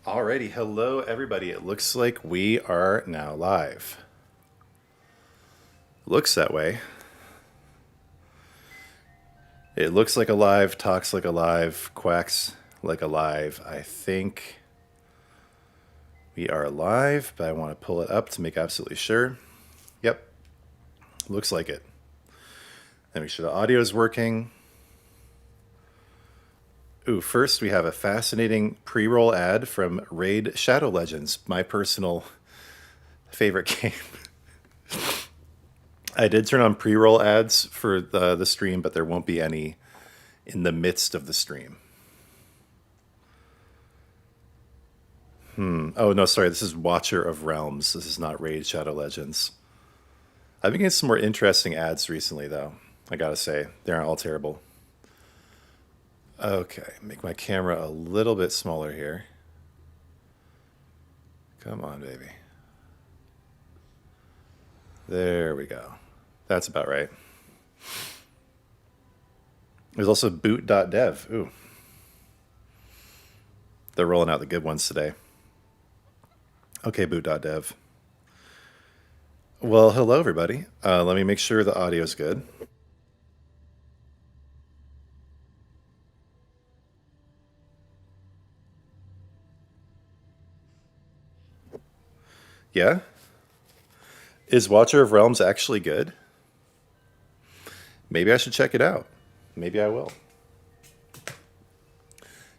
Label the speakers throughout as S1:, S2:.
S1: Alrighty, hello everybody. It looks like we are now live. Looks that way. It looks like alive, talks like alive, quacks like alive. I think we are live, but I want to pull it up to make absolutely sure. Yep, looks like it. And make sure the audio is working. Ooh, first we have a fascinating pre-roll ad from Raid Shadow Legends, my personal favorite game. I did turn on pre-roll ads for the stream, but there won't be any in the midst of the stream. Oh, no, sorry. This is Watcher of Realms. This is not Raid Shadow Legends. I've been getting some more interesting ads recently, though. I gotta say. They aren't all terrible. Okay, make my camera a little bit smaller here. Come on, baby. There we go. That's about right. There's also boot.dev. Ooh. They're rolling out the good ones today. Okay, boot.dev. Well, hello, everybody. Let me make sure the audio is good. Yeah? Is Watcher of Realms actually good? Maybe I should check it out. Maybe I will.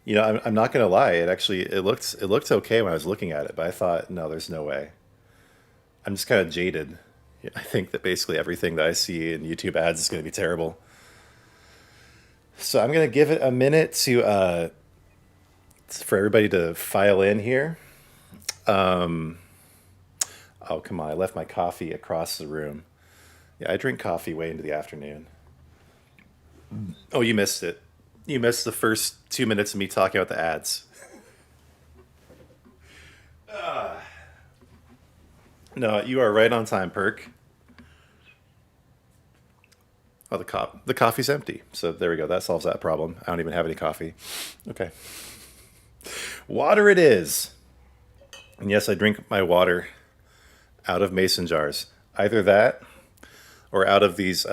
S1: You know, I'm not gonna lie. It looked okay when I was looking at it, but I thought, no, there's no way. I'm just kind of jaded. I think that basically everything that I see in YouTube ads is going to be terrible. So I'm going to give it a minute to for everybody to file in here. Oh, come on. I left my coffee across the room. Yeah, I drink coffee way into the afternoon. Oh, you missed it. You missed the first 2 minutes of me talking about the ads. No, you are right on time, Perk. Oh, the coffee's empty. So there we go. That solves that problem. I don't even have any coffee. Okay. Water it is. And yes, I drink my water out of mason jars. Either that or out of these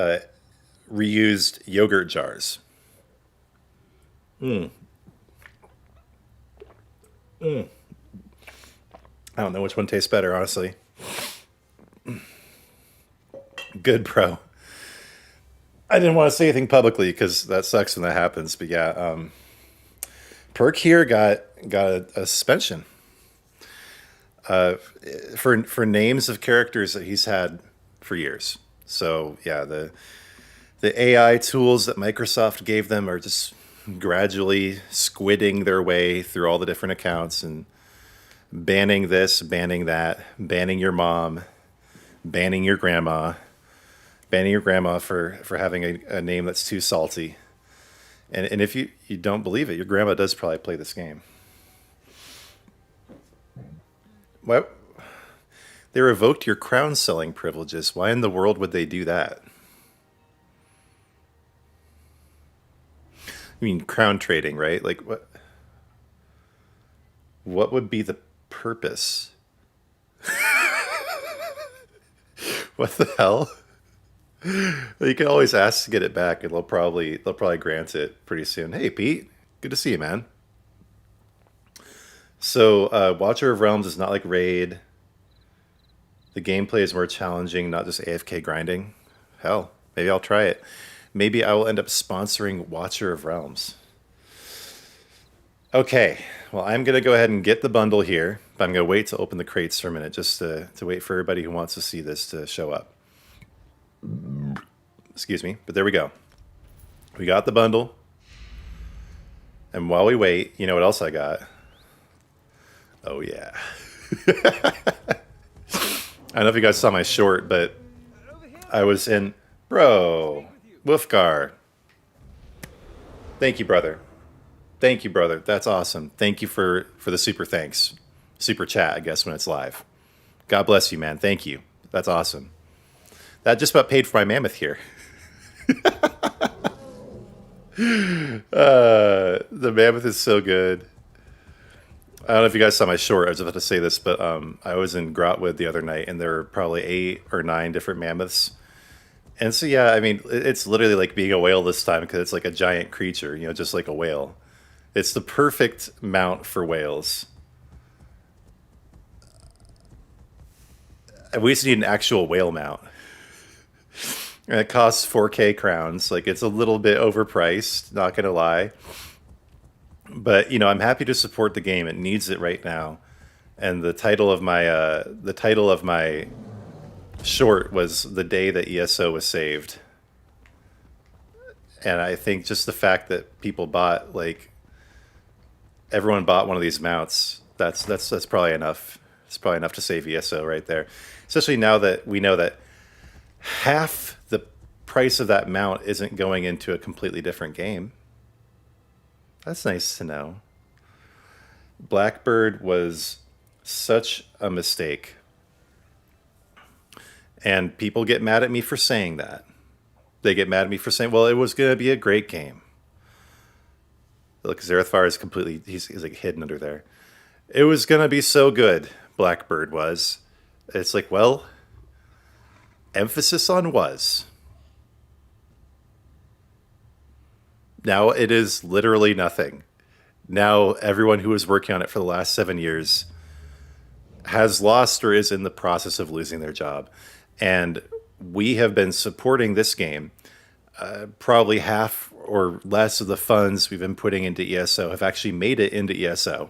S1: reused yogurt jars. I don't know which one tastes better, honestly. Good, bro. I didn't want to say anything publicly because that sucks when that happens. But yeah, Perk here got a suspension for names of characters that he's had for years. So yeah, the AI tools that Microsoft gave them are just gradually squidding their way through all the different accounts and banning this, banning that, banning your mom, banning your grandma, for having a name that's too salty. And if you don't believe it, your grandma does probably play this game. What? They revoked your crown selling privileges. Why in the world would they do that? I mean, crown trading, right? Like, what would be the purpose? What the hell? You can always ask to get it back, and they'll probably grant it pretty soon. Hey, Pete, good to see you, man. So, Watcher of Realms is not like Raid. The gameplay is more challenging, not just AFK grinding. Hell, maybe I'll try it. Maybe I will end up sponsoring Watcher of Realms. Okay, well, I'm going to go ahead and get the bundle here, but I'm going to wait to open the crates for a minute, just to wait for everybody who wants to see this to show up. Excuse me, but there we go. We got the bundle. And while we wait, you know what else I got? Oh, yeah. I don't know if you guys saw my short, but I was in... Bro, Wolfgar. Thank you, brother. Thank you, brother. That's awesome. Thank you for the super thanks. Super chat, I guess, when it's live. God bless you, man. Thank you. That's awesome. That just about paid for my mammoth here. The mammoth is so good. I don't know if you guys saw my short. I was about to say this, but I was in Grotwood the other night, and there were probably 8 or 9 different mammoths. And so, yeah, I mean, it's literally like being a whale this time because it's like a giant creature, just like a whale. It's the perfect mount for whales. And we just need an actual whale mount. And it costs 4K crowns. Like, it's a little bit overpriced, not gonna lie. But I'm happy to support the game. It needs it right now. And the title of my short was the day that ESO was saved. And I think just the fact that people bought, like, everyone bought one of these mounts. That's probably enough. It's probably enough to save ESO right there. Especially now that we know that half the price of that mount isn't going into a completely different game. That's nice to know. Blackbird was such a mistake. And people get mad at me for saying that. They get mad at me for saying, well, it was going to be a great game. Look, Zerethar is completely, he's like hidden under there. It was going to be so good, Blackbird was. It's like, well, emphasis on was. Now it is literally nothing. Now everyone who was working on it for the last 7 years has lost or is in the process of losing their job. And we have been supporting this game. Probably half or less of the funds we've been putting into ESO have actually made it into ESO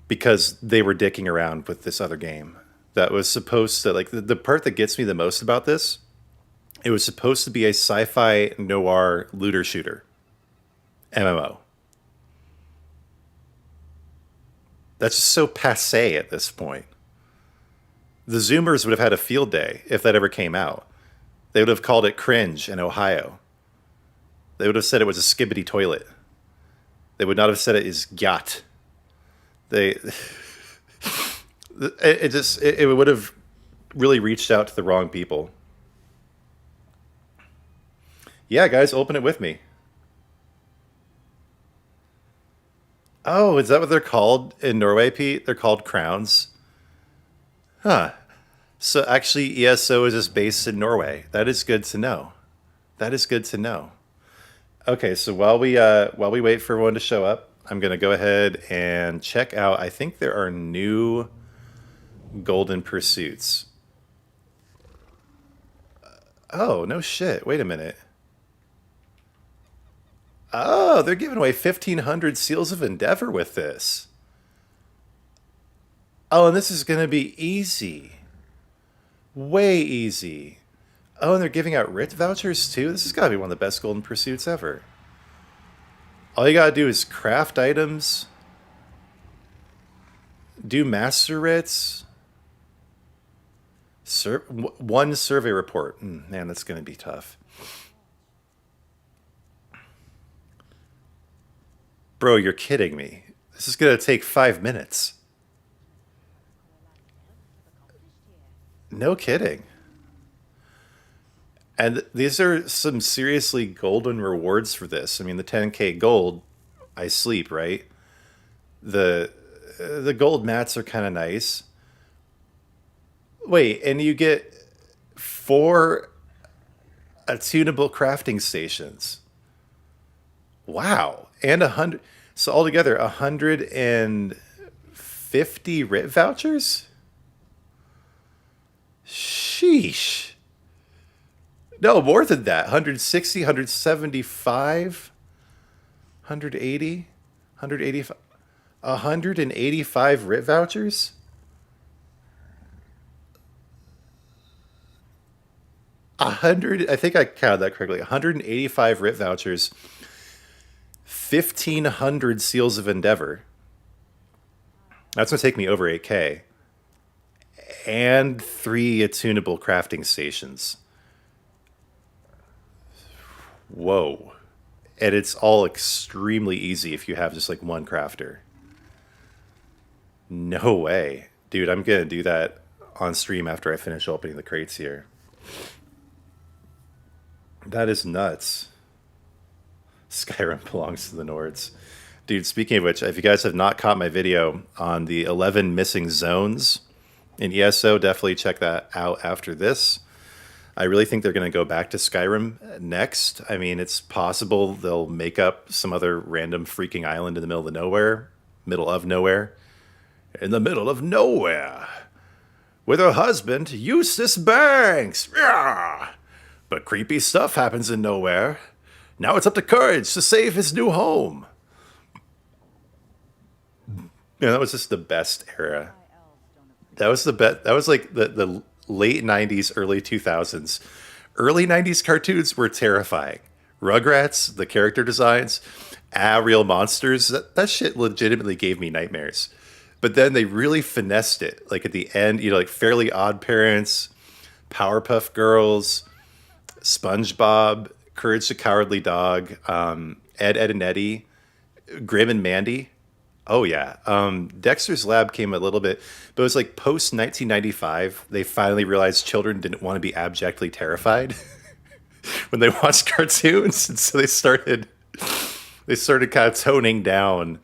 S1: because they were dicking around with this other game that was supposed to, like, the part that gets me the most about this, it was supposed to be a sci-fi noir looter shooter MMO. That's just so passé at this point. The Zoomers would have had a field day if that ever came out. They would have called it cringe in Ohio. They would have said it was a skibbity toilet. They would not have said it is yacht. They, it would have really reached out to the wrong people. Yeah, guys, open it with me. Oh, is that what they're called in Norway, Pete? They're called crowns. Huh. So actually, ESO is just based in Norway. That is good to know. That is good to know. Okay, so while we wait for everyone to show up, I'm gonna go ahead and check out. I think there are new golden pursuits. Oh, no shit. Wait a minute. Oh, they're giving away 1,500 Seals of Endeavor with this. Oh, and this is gonna be easy. Way easy. Oh, and they're giving out writ vouchers too? This has got to be one of the best golden pursuits ever. All you gotta do is craft items, do master writs, one survey report. Man, that's gonna be tough. Bro, you're kidding me. This is gonna take 5 minutes. No kidding. And these are some seriously golden rewards for this. I mean, the 10K gold, I sleep, right? The the gold mats are kind of nice. Wait, and you get 4 attunable crafting stations. Wow. And 100, so altogether 150 writ vouchers? Sheesh. No, more than that. 160, 175, 180, 185, 185 writ vouchers? 100, I think I counted that correctly. 185 writ vouchers, 1,500 Seals of Endeavor. That's going to take me over 8K. And 3 attunable crafting stations. Whoa. And it's all extremely easy if you have just like one crafter. No way. Dude, I'm going to do that on stream after I finish opening the crates here. That is nuts. Skyrim belongs to the Nords. Dude, speaking of which, if you guys have not caught my video on the 11 missing zones in ESO, definitely check that out after this. I really think they're going to go back to Skyrim next. I mean, it's possible they'll make up some other random freaking island in the middle of nowhere. Middle of nowhere. In the middle of nowhere. With her husband, Eustace Banks. Yeah. But creepy stuff happens in nowhere. Now it's up to Courage to save his new home. Yeah, that was just the best era. That was the best. That was like the late 90s, early 2000s. Early 90s cartoons were terrifying. Rugrats, the character designs, real monsters, that shit legitimately gave me nightmares. But then they really finessed it. Like at the end, like Fairly Odd Parents, Powerpuff Girls, SpongeBob, Courage the Cowardly Dog, Ed, Ed and Eddie, Grim and Mandy. Oh yeah. Dexter's Lab came a little bit, but it was like post 1995. They finally realized children didn't want to be abjectly terrified when they watched cartoons, and so they started kind of toning down.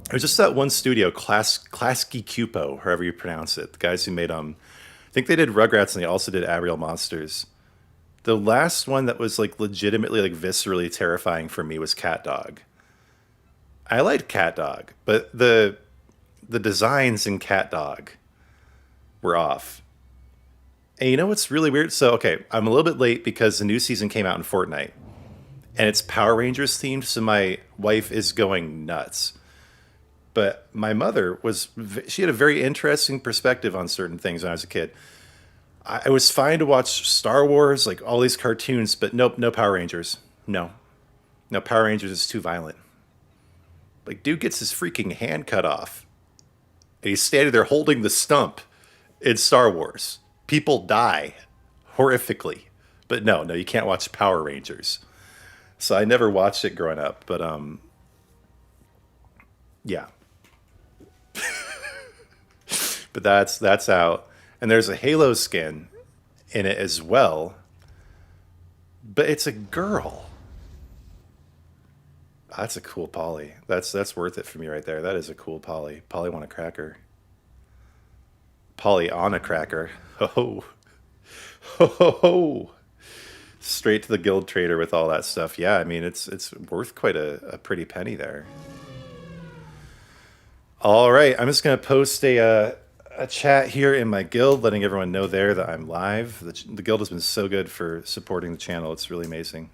S1: It was just that one studio, Klasky Cupo, however you pronounce it. The guys who made I think they did Rugrats and they also did Real Monsters. The last one that was like legitimately like viscerally terrifying for me was Cat Dog. I liked Cat Dog, but the designs in Cat Dog were off. And you know what's really weird? So, okay, I'm a little bit late because the new season came out in Fortnite. And it's Power Rangers themed, so my wife is going nuts. But my mother she had a very interesting perspective on certain things when I was a kid. I was fine to watch Star Wars, like all these cartoons, but nope, no Power Rangers. No. No, Power Rangers is too violent. Like, dude gets his freaking hand cut off. And he's standing there holding the stump in Star Wars. People die horrifically. But no, you can't watch Power Rangers. So I never watched it growing up, but yeah. But that's out. And there's a Halo skin in it as well. But it's a girl. That's a cool poly. That's worth it for me right there. That is a cool poly. Poly want a cracker. Poly on a cracker. Ho ho ho. Straight to the guild trader with all that stuff. Yeah, I mean it's worth quite a pretty penny there. All right, I'm just gonna post a chat here in my guild, letting everyone know there that I'm live. The guild has been so good for supporting the channel. It's really amazing.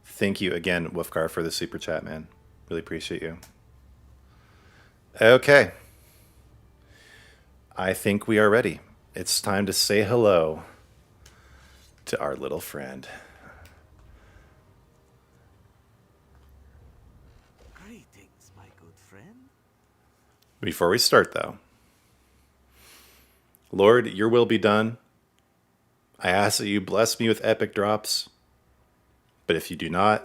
S1: Thank you again, Wolfgar, for the super chat, man. Really appreciate you. Okay. I think we are ready. It's time to say hello to our little friend.
S2: Greetings, my good friend.
S1: Before we start, though, Lord, your will be done. I ask that you bless me with epic drops. But if you do not,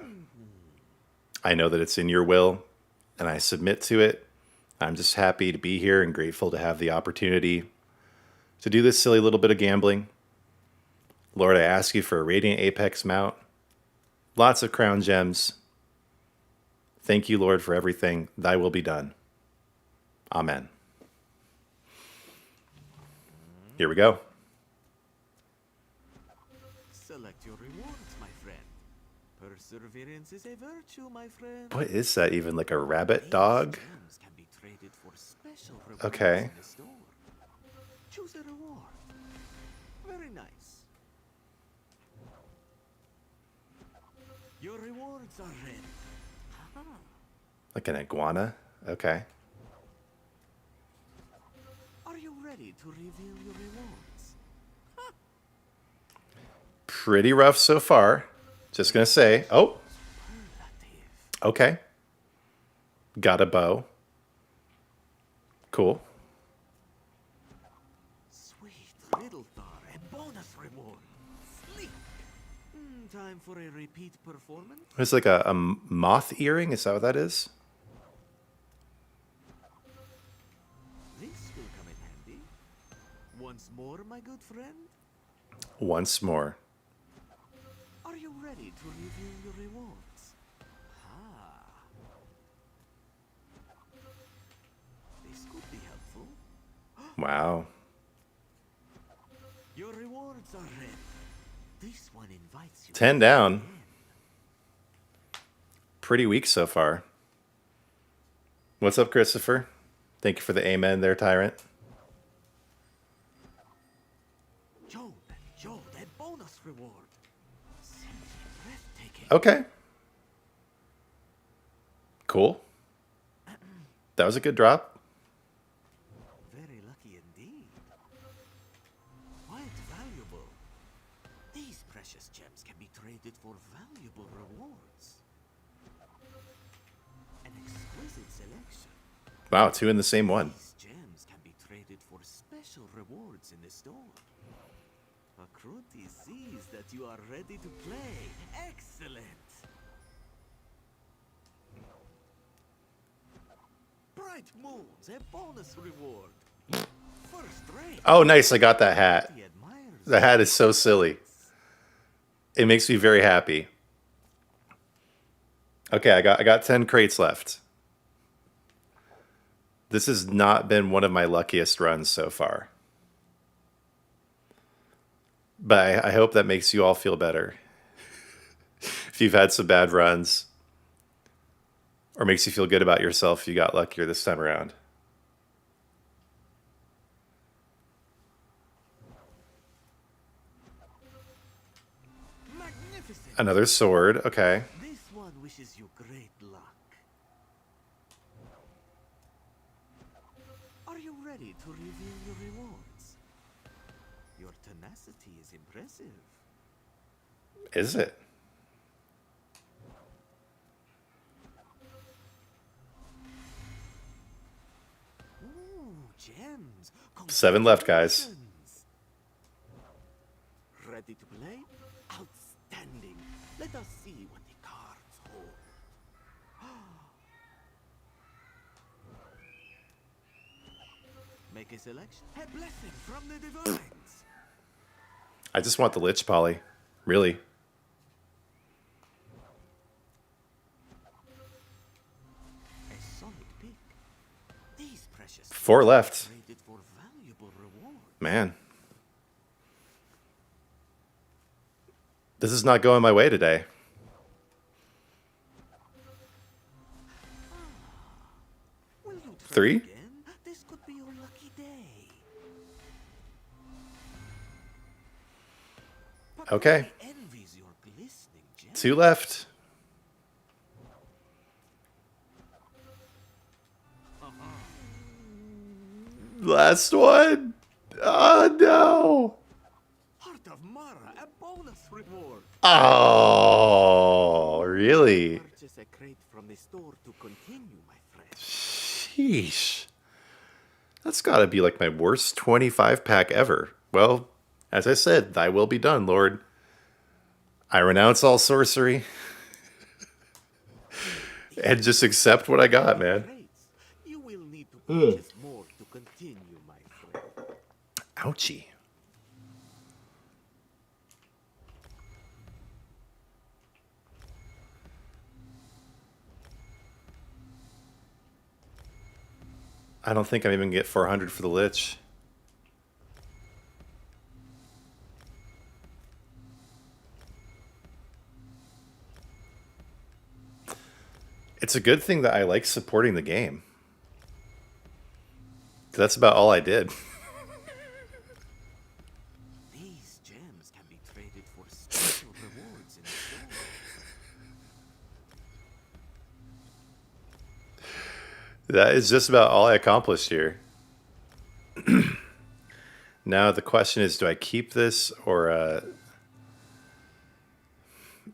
S1: I know that it's in your will, and I submit to it. I'm just happy to be here and grateful to have the opportunity to do this silly little bit of gambling. Lord, I ask you for a Radiant Apex mount, lots of crown gems. Thank you, Lord, for everything. Thy will be done. Amen. Here we go.
S2: Select your rewards, my friend. Perseverance is a virtue, my friend.
S1: What is that even? Like a rabbit dog?
S2: Gems can be traded for special rewards
S1: Okay.
S2: in the store. Choose a reward. Very nice. Your rewards are ready.
S1: Like an iguana? Okay.
S2: Are you ready to reveal your rewards?
S1: Pretty rough so far. Just gonna say. Oh,
S2: Superlative.
S1: okay. Got a bow. Cool.
S2: Sweet riddle thar, a bonus reward. Sleep. in time for a repeat performance?
S1: It's like a moth earring. Is that what that is?
S2: This will come in handy. Once more, my good friend.
S1: Once more.
S2: Are you ready to review your rewards? Ah. This could be helpful.
S1: Wow.
S2: Your rewards are ready. This one invites you.
S1: 10 down. Pretty weak so far. What's up, Christopher? Thank you for the amen there, Tyrant.
S2: Joe, that bonus reward. Simply breathtaking.
S1: Okay. Cool. That was a good drop.
S2: Very lucky indeed. Quite valuable. These precious gems can be traded for valuable rewards. An exquisite selection.
S1: Wow, 2 in the same one.
S2: These gems can be traded for special rewards in the store. Akruti sees that you are ready to play. Excellent! Bright Moons, a bonus reward. First rate.
S1: Oh, nice. I got that hat.
S2: He admires
S1: The hat is so silly. It makes me very happy. Okay, I got 10 crates left. This has not been one of my luckiest runs so far. But I hope that makes you all feel better. If you've had some bad runs, or makes you feel good about yourself if you got luckier this time around.
S2: magnificent.
S1: Another sword. Okay.
S2: This one wishes you great luck. Are you ready to reveal your rewards? Your tenacity is impressive.
S1: Is it?
S2: Ooh, gems.
S1: 7 left, guys.
S2: Congratulations. Ready to play? Outstanding. Let us see what the cards hold. Make a selection. A blessing from the divines.
S1: I just want the Lich Poly. Really.
S2: A solid pick. These precious
S1: 4 left.
S2: traded for valuable reward.
S1: Man. This is not going my way today.
S2: Will you try
S1: 3?
S2: again? This could be your lucky day.
S1: Okay.
S2: Pixabay envies your glistening gems.
S1: 2 left. Last one. Oh, no.
S2: Heart of Mara, a bonus reward.
S1: Oh, really?
S2: Purchase a crate from the store to continue, my friend.
S1: Sheesh. That's got to be like my worst 25 pack ever. Well, as I said, thy will be done, Lord. I renounce all sorcery and just accept what I got, man.
S2: Crates. You will need to purchase more to continue, my friend.
S1: Ouchie. I don't think I'm even gonna get 400 for the Lich. It's a good thing that I like supporting the game. That's about all I did.
S2: These gems can be traded for special rewards in the store.
S1: That is just about all I accomplished here. Now the question is, do I keep this or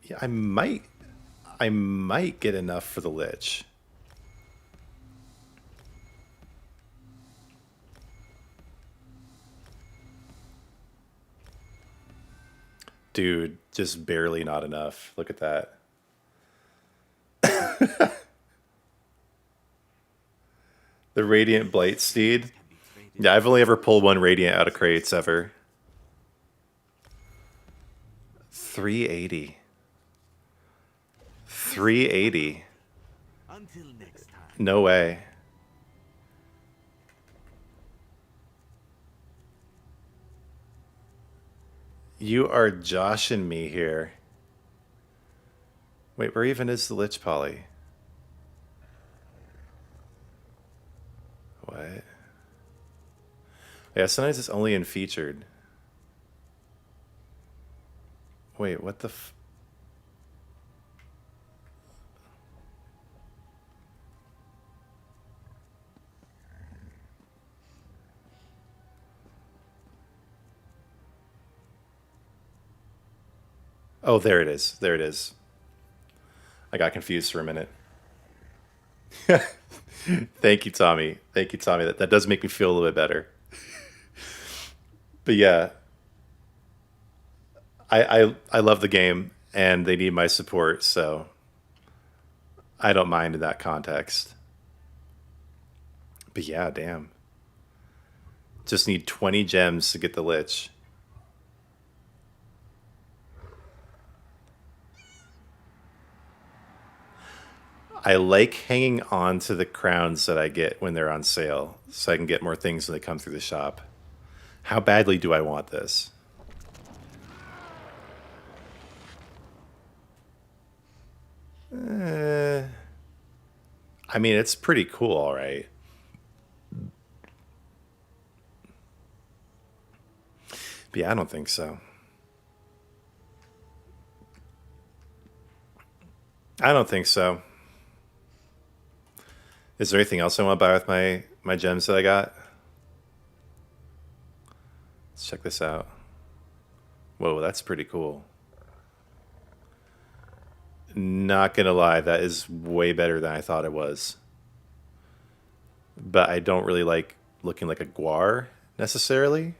S1: yeah, I might get enough for the Lich. Dude, just barely not enough. Look at that. The Radiant Blight Steed.
S2: Can be traded.
S1: Yeah, I've only ever pulled one Radiant out of crates ever. 380. 380.
S2: Until next time.
S1: No way. You are joshing me here. Wait, where even is the Lich Poly? What? Yeah, sometimes it's only in featured. Wait, what the f... Oh, there it is. There it is. I got confused for a minute. Thank you, Tommy. Thank you, Tommy. That does make me feel a little bit better. But yeah, I love the game and they need my support, so I don't mind in that context. But yeah, damn. Just need 20 gems to get the Lich. I like hanging on to the crowns that I get when they're on sale so I can get more things when they come through the shop. How badly do I want this? I mean, it's pretty cool, all right. But yeah, I don't think so. I don't think so. Is there anything else I want to buy with my gems that I got? Let's check this out. Whoa, that's pretty cool. Not gonna lie, that is way better than I thought it was. But I don't really like looking like a guar necessarily.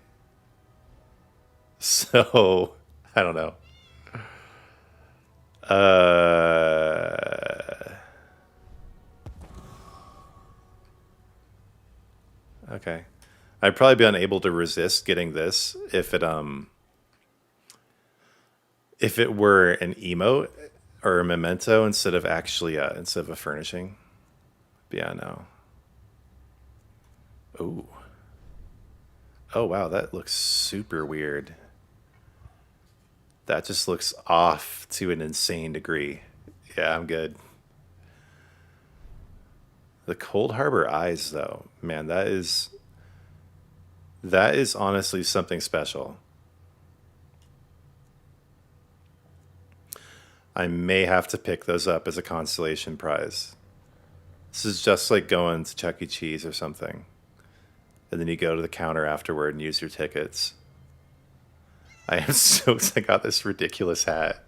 S1: So, I don't know. Okay. I'd probably be unable to resist getting this if it were an emote or a memento instead of actually instead of a furnishing. But yeah, no. Ooh. Oh wow, that looks super weird. That just looks off to an insane degree. Yeah, I'm good. The Cold Harbor eyes though, man, that is honestly something special. I may have to pick those up as a consolation prize. This is just like going to Chuck E. Cheese or something. And then you go to the counter afterward and use your tickets. I am stoked I got this ridiculous hat.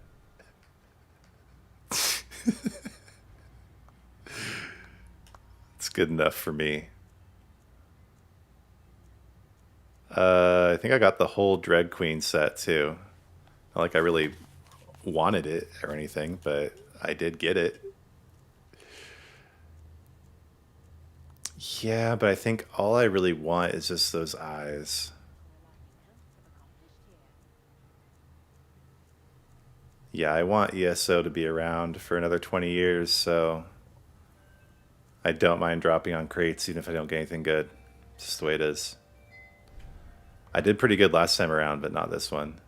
S1: It's good enough for me. I think I got the whole Dread Queen set too. Not like I really wanted it or anything, but I did get it. Yeah, but I think all I really want is just those eyes. Yeah, I want ESO to be around for another 20 years, so I don't mind dropping on crates even if I don't get anything good. It's just the way it is. I did pretty good last time around, but not this one.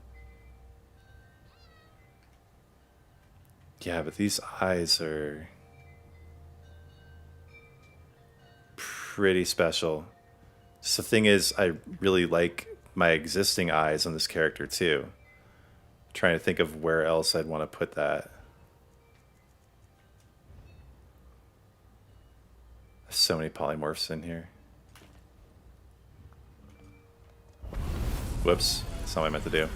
S1: Yeah, but these eyes are pretty special. Just the thing is, I really like my existing eyes on this character too. Trying to think of where else I'd want to put that. There's so many polymorphs in here. Whoops, that's not what I meant to do.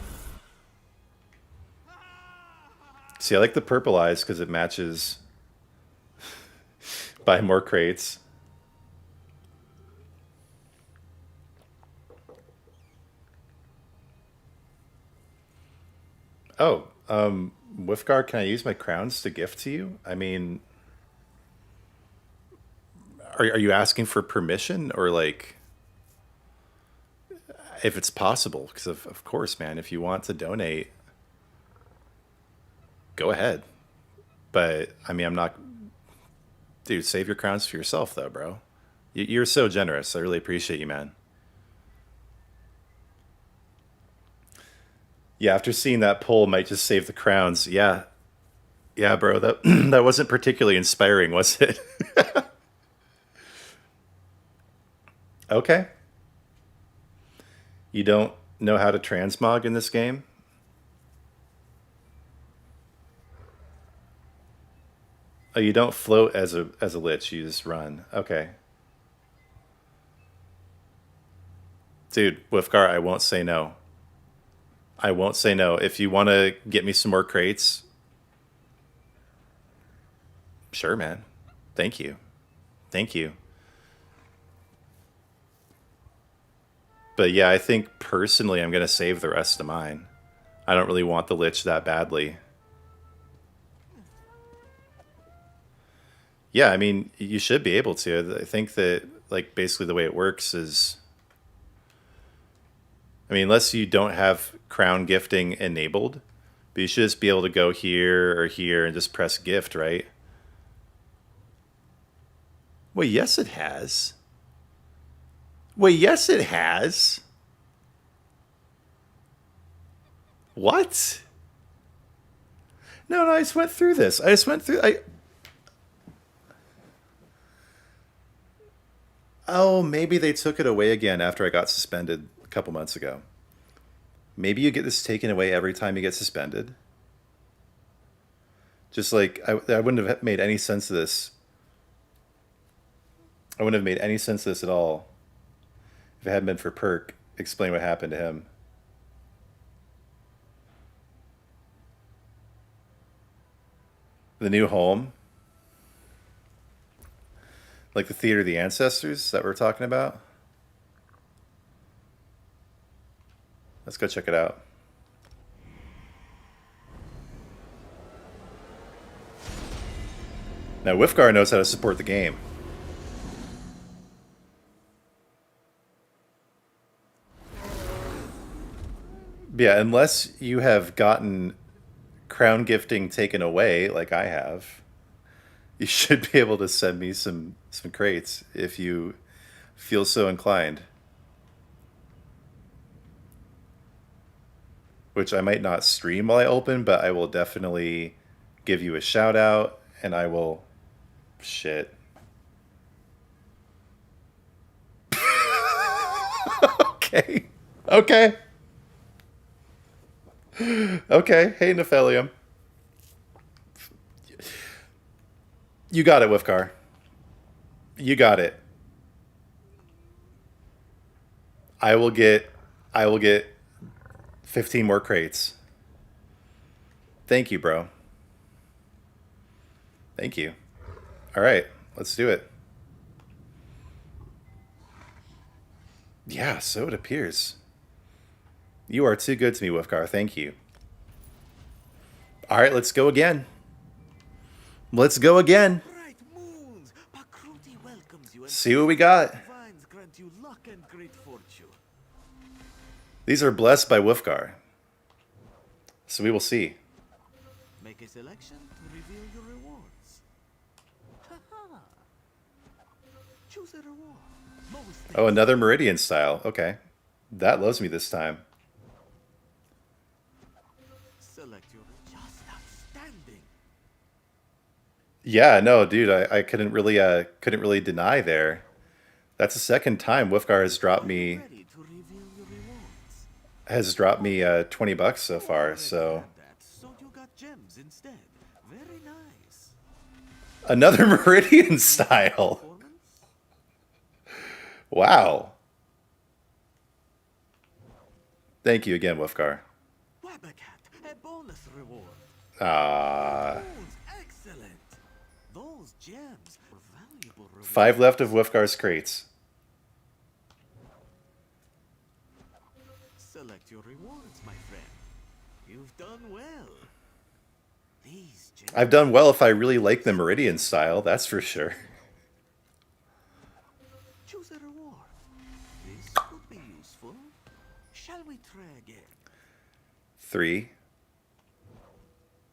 S1: See, I like the purple eyes because it matches. Buy more crates. Oh, Wifgar, can I use my crowns to gift to you? I mean, are you asking for permission or like if it's possible? Because of course, man, if you want to donate, go ahead. But I mean, I'm not, dude. Save your crowns for yourself, though, bro. You're so generous. I really appreciate you, man. Yeah, after seeing that poll, might just save the crowns. Yeah, yeah, bro. That that wasn't particularly inspiring, was it? Okay. You don't know how to transmog in this game? Oh, you don't float as a lich. You just run. Okay, dude, Wifgar, I won't say no. I won't say no. If you want to get me some more crates, sure, man. Thank you. Thank you. But yeah, I think personally I'm going to save the rest of mine. I don't really want the Lich that badly. Yeah, I mean, you should be able to. I think that, like, basically the way it works is, I mean, unless you don't have crown gifting enabled, but you should just be able to go here or here and just press gift, right? Well, yes, it has. Well, yes, it has. What? No, I just went through this. I just went through. Oh, maybe they took it away again after I got suspended a couple months ago. Maybe you get this taken away every time you get suspended. Just like I wouldn't have made any sense of this. I wouldn't have made any sense of this at all if it hadn't been for Perk. Explain what happened to him. The new home, like the Theater of the Ancestors that we're talking about. Let's go check it out. Now, Wifgar knows how to support the game. Yeah, unless you have gotten crown gifting taken away, like I have, you should be able to send me some crates if you feel so inclined. Which I might not stream while I open, but I will definitely give you a shout out, and I will. Shit. Okay. Okay. Okay. Hey, Nephelium. You got it, Wifcar. You got it. I will get. I will get 15 more crates. Thank you, bro. Thank you. All right, let's do it. Yeah, so it appears. You are too good to me, Wifgar. Thank you. All right, let's go again. Let's go again.
S2: Bright moons, Pakruti welcomes you and
S1: See what we got.
S2: vines grant you luck and great fortune.
S1: These are blessed by Wifgar. So we will see.
S2: Make a selection to reveal your rewards. Ha-ha. Choose a reward. Most
S1: Oh, another Meridian style. Okay. That loves me this time.
S2: select your just outstanding.
S1: Yeah, no, dude, I couldn't really deny there. That's the second time Wifgar
S2: Ready to reveal your rewards.
S1: has dropped me $20 so far.
S2: Already
S1: So
S2: had that, so you got gems instead. Very nice.
S1: another Meridian style.
S2: Performance?
S1: Wow. Thank you again, Wifgar.
S2: Wabacat, a bonus reward.
S1: Ah,
S2: Moons, excellent. Those gems are valuable rewards.
S1: 5 left of Wifgar's crates.
S2: Select your rewards, my friend. You've done well. gems.
S1: I've done well if I really like the Meridian style, that's for sure.
S2: Choose a reward. This could be useful. Shall we try again?
S1: 3.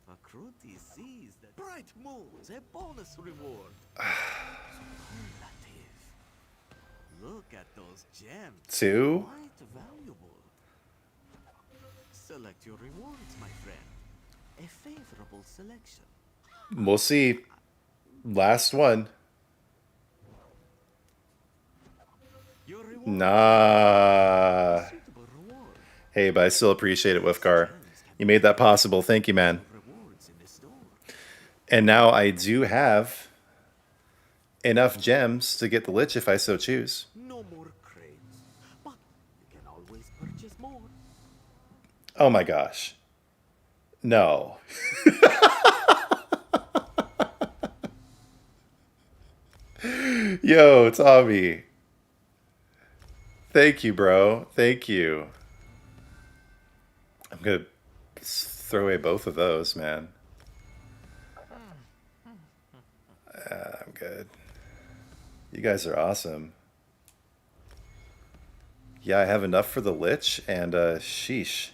S2: Akruti sees that bright moons, a bonus reward. Superlative. Look at those gems.
S1: 2.
S2: Quite valuable. Select your rewards, my friend. A favorable selection.
S1: We'll see. Last one.
S2: Your reward.
S1: Nah.
S2: Suitable reward.
S1: Hey, but I still appreciate it, Wifgar. You made that possible. Thank you, man.
S2: Rewards in the store.
S1: And now I do have enough gems to get the Lich if I so choose.
S2: No more crates, but you can always purchase more.
S1: Oh my gosh. No. Yo, Tommy. Thank you, bro. Thank you. I'm going to throw away both of those, man. I'm good. You guys are awesome. Yeah, I have enough for the Lich, and sheesh.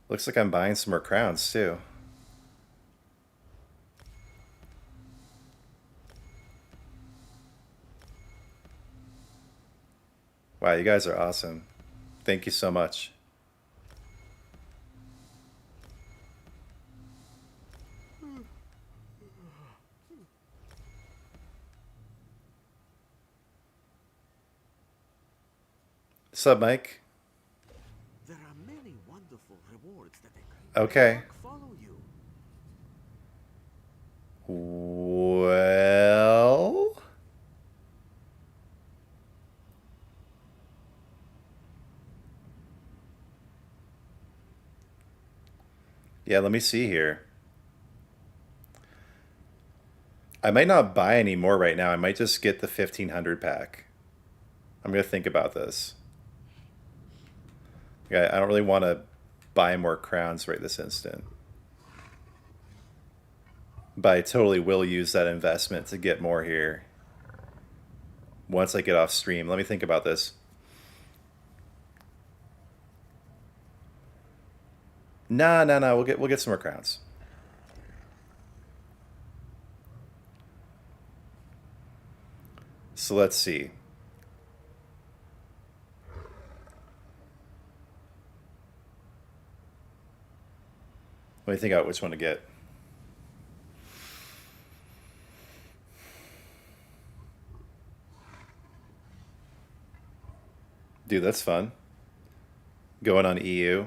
S1: Looks like I'm buying some more crowns, too. Wow, you guys are awesome. Thank you so much. Sup, Mike?
S2: There are many wonderful rewards that they can
S1: Okay.
S2: follow you.
S1: Well... Yeah, let me see here. I might not buy any more right now. I might just get the 1500 pack. I'm going to think about this. Yeah, I don't really want to buy more crowns right this instant. But I totally will use that investment to get more here. Once I get off stream. Let me think about this. Nah. We'll get some more crowns. So let's see. Let me think out which one to get. Dude, that's fun. Going on EU.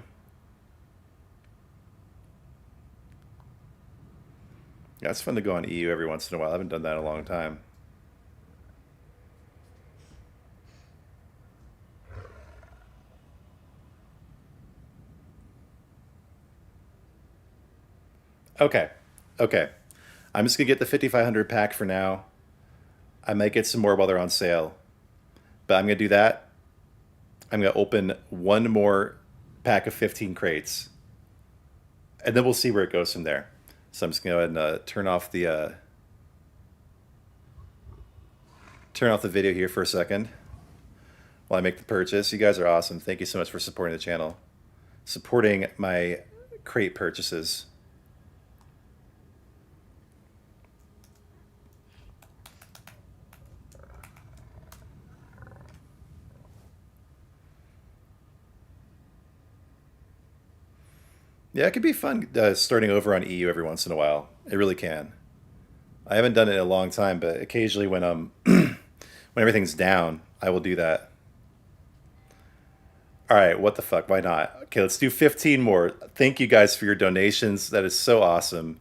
S1: Yeah, it's fun to go on EU every once in a while. I haven't done that in a long time. Okay. I'm just going to get the 5500 pack for now. I might get some more while they're on sale. But I'm going to do that. I'm going to open one more pack of 15 crates. And then we'll see where it goes from there. So I'm just going to go ahead and turn off the video here for a second while I make the purchase. You guys are awesome. Thank you so much for supporting the channel. Supporting my crate purchases. Yeah, it could be fun starting over on EU every once in a while. It really can. I haven't done it in a long time, but occasionally when when everything's down, I will do that. All right, what the fuck? Why not? Okay, let's do 15 more. Thank you guys for your donations. That is so awesome.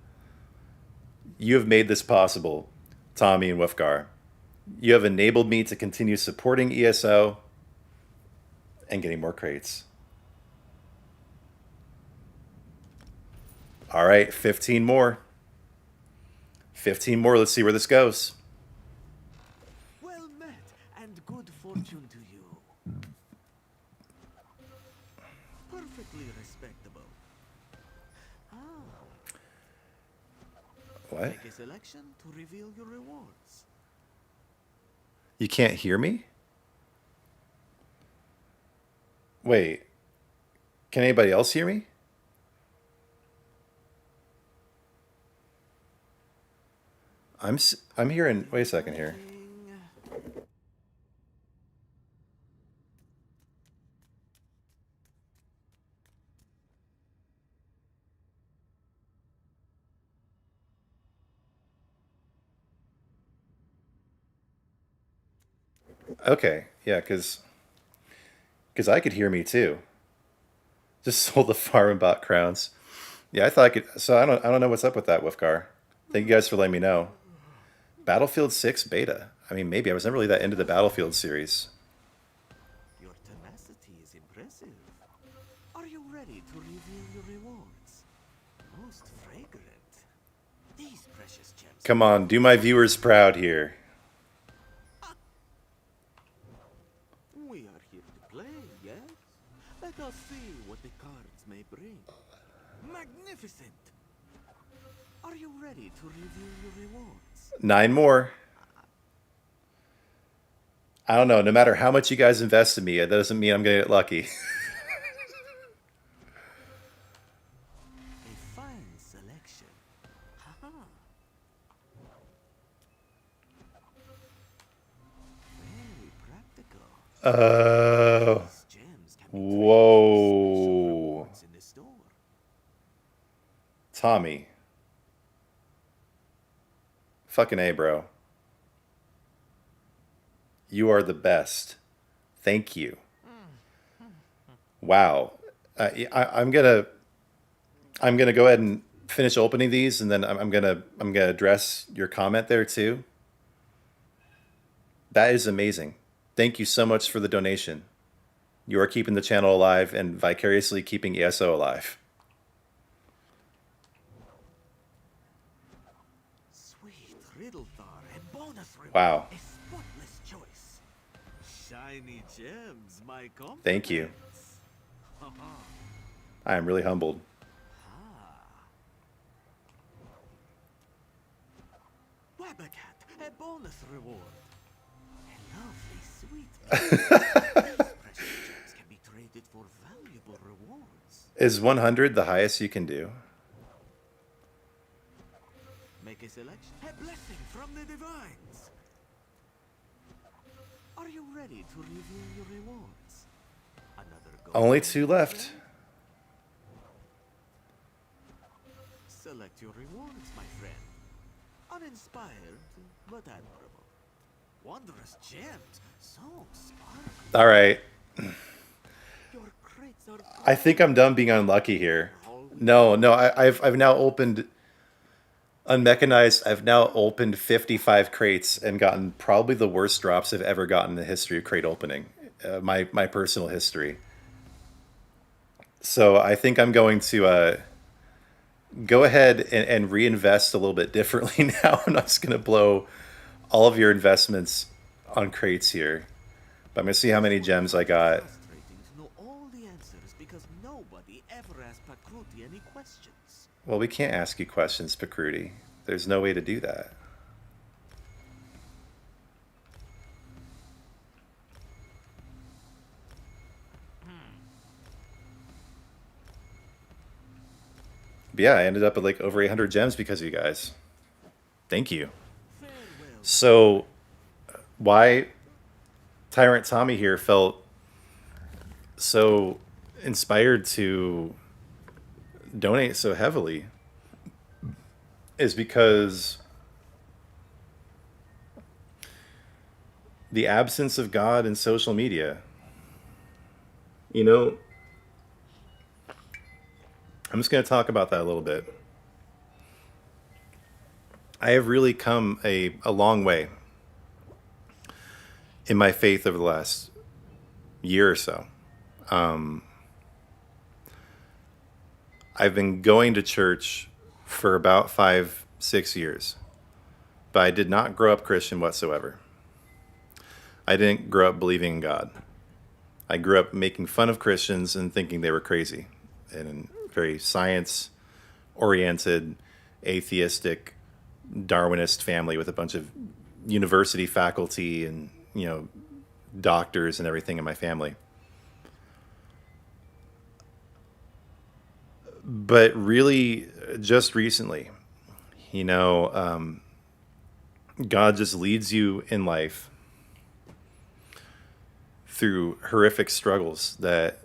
S1: You have made this possible, Tommy and Wifgar. You have enabled me to continue supporting ESO and getting more crates. All right, 15 more. 15 more. Let's see where this goes.
S2: Well met, and good fortune to you. Perfectly respectable. Ah,
S1: What?
S2: Make a selection to reveal your rewards.
S1: You can't hear me? Wait. Can anybody else hear me? I'm hearing. Wait a second here. Okay, yeah, because I could hear me too. Just sold the farm and bought crowns. Yeah, I thought I could. So I don't know what's up with that, Wolfgar. Thank you guys for letting me know. Battlefield 6 beta. I mean, maybe I was never really that into the Battlefield series.
S2: Your tenacity is impressive. Are you ready to reveal your rewards? Most fragrant. These precious gems.
S1: Come on, do my viewers proud here.
S2: We are here to play, yes? Let us see what the cards may bring. Magnificent! Are you ready to reveal your rewards?
S1: 9 more. I don't know. No matter how much you guys invest in me, that doesn't mean I'm going to get lucky.
S2: A fine selection. Haha. Very practical. These gems can be traded for special
S1: Whoa.
S2: rewards in the store.
S1: Tommy. Fucking A, bro. You are the best. Thank you. Wow. I'm gonna go ahead and finish opening these, and then I'm gonna address your comment there too. That is amazing. Thank you so much for the donation. You are keeping the channel alive and vicariously keeping ESO alive.
S2: Sweet Riddlethar and bonus reward.
S1: Wow.
S2: A spotless choice. Shiny gems, my compliments.
S1: Thank you. I am really humbled.
S2: Wabacat, a bonus reward. A lovely sweet. These precious gems can be traded for valuable rewards.
S1: Is 100 the highest you can do?
S2: Make a selection. A blessing from the divines. Are you ready to reveal your rewards? Another gold.
S1: Only 2 left.
S2: Select your rewards, my friend. Uninspired, but admirable. Wondrous gems, so sparkling.
S1: All right.
S2: Your crates are
S1: I think I'm done being unlucky here. No, I've now opened unmechanized. I've now opened 55 crates and gotten probably the worst drops I've ever gotten in the history of crate opening, my personal history. So I think I'm going to go ahead and reinvest a little bit differently now. I'm not just going to blow all of your investments on crates here, but I'm going to see how many gems I got.
S2: frustrating to know all the answers because nobody ever asked Pakruti any questions.
S1: Well, we can't ask you questions, Pakruti. There's no way to do that. But yeah, I ended up with like over 800 gems because of you guys. Thank you.
S2: Farewell.
S1: So, why Tyrant Tommy here felt so inspired to donate so heavily is because the absence of God in social media. You know, I'm just going to talk about that a little bit. I have really come a long way in my faith over the last year or so. I've been going to church for about 5-6 years, but I did not grow up Christian whatsoever. I didn't grow up believing in God. I grew up making fun of Christians and thinking they were crazy, and very science-oriented, atheistic Darwinist family with a bunch of university faculty and, doctors and everything in my family. But really, just recently, God just leads you in life through horrific struggles that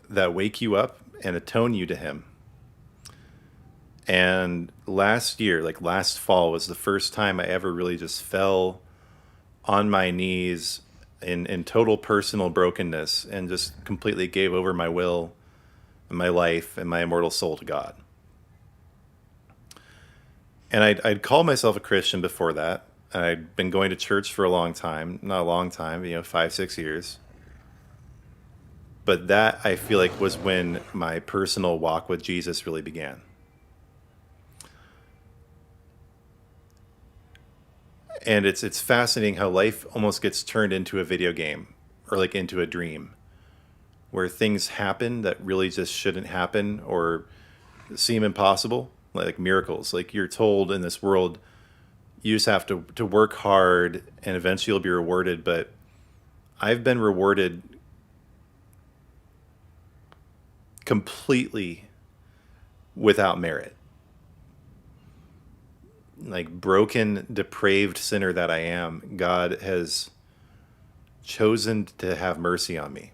S1: wake you up and atone you to Him. And last year, like last fall, was the first time I ever really just fell on my knees in total personal brokenness and just completely gave over my will and my life and my immortal soul to God. And I'd called myself a Christian before that. I'd been going to church for a long time, not a long time, 5-6 years. But that, I feel like, was when my personal walk with Jesus really began. And it's fascinating how life almost gets turned into a video game or like into a dream where things happen that really just shouldn't happen or seem impossible, like miracles. Like you're told in this world, you just have to work hard and eventually you'll be rewarded. But I've been rewarded completely without merit. Like broken, depraved sinner that I am, God has chosen to have mercy on me.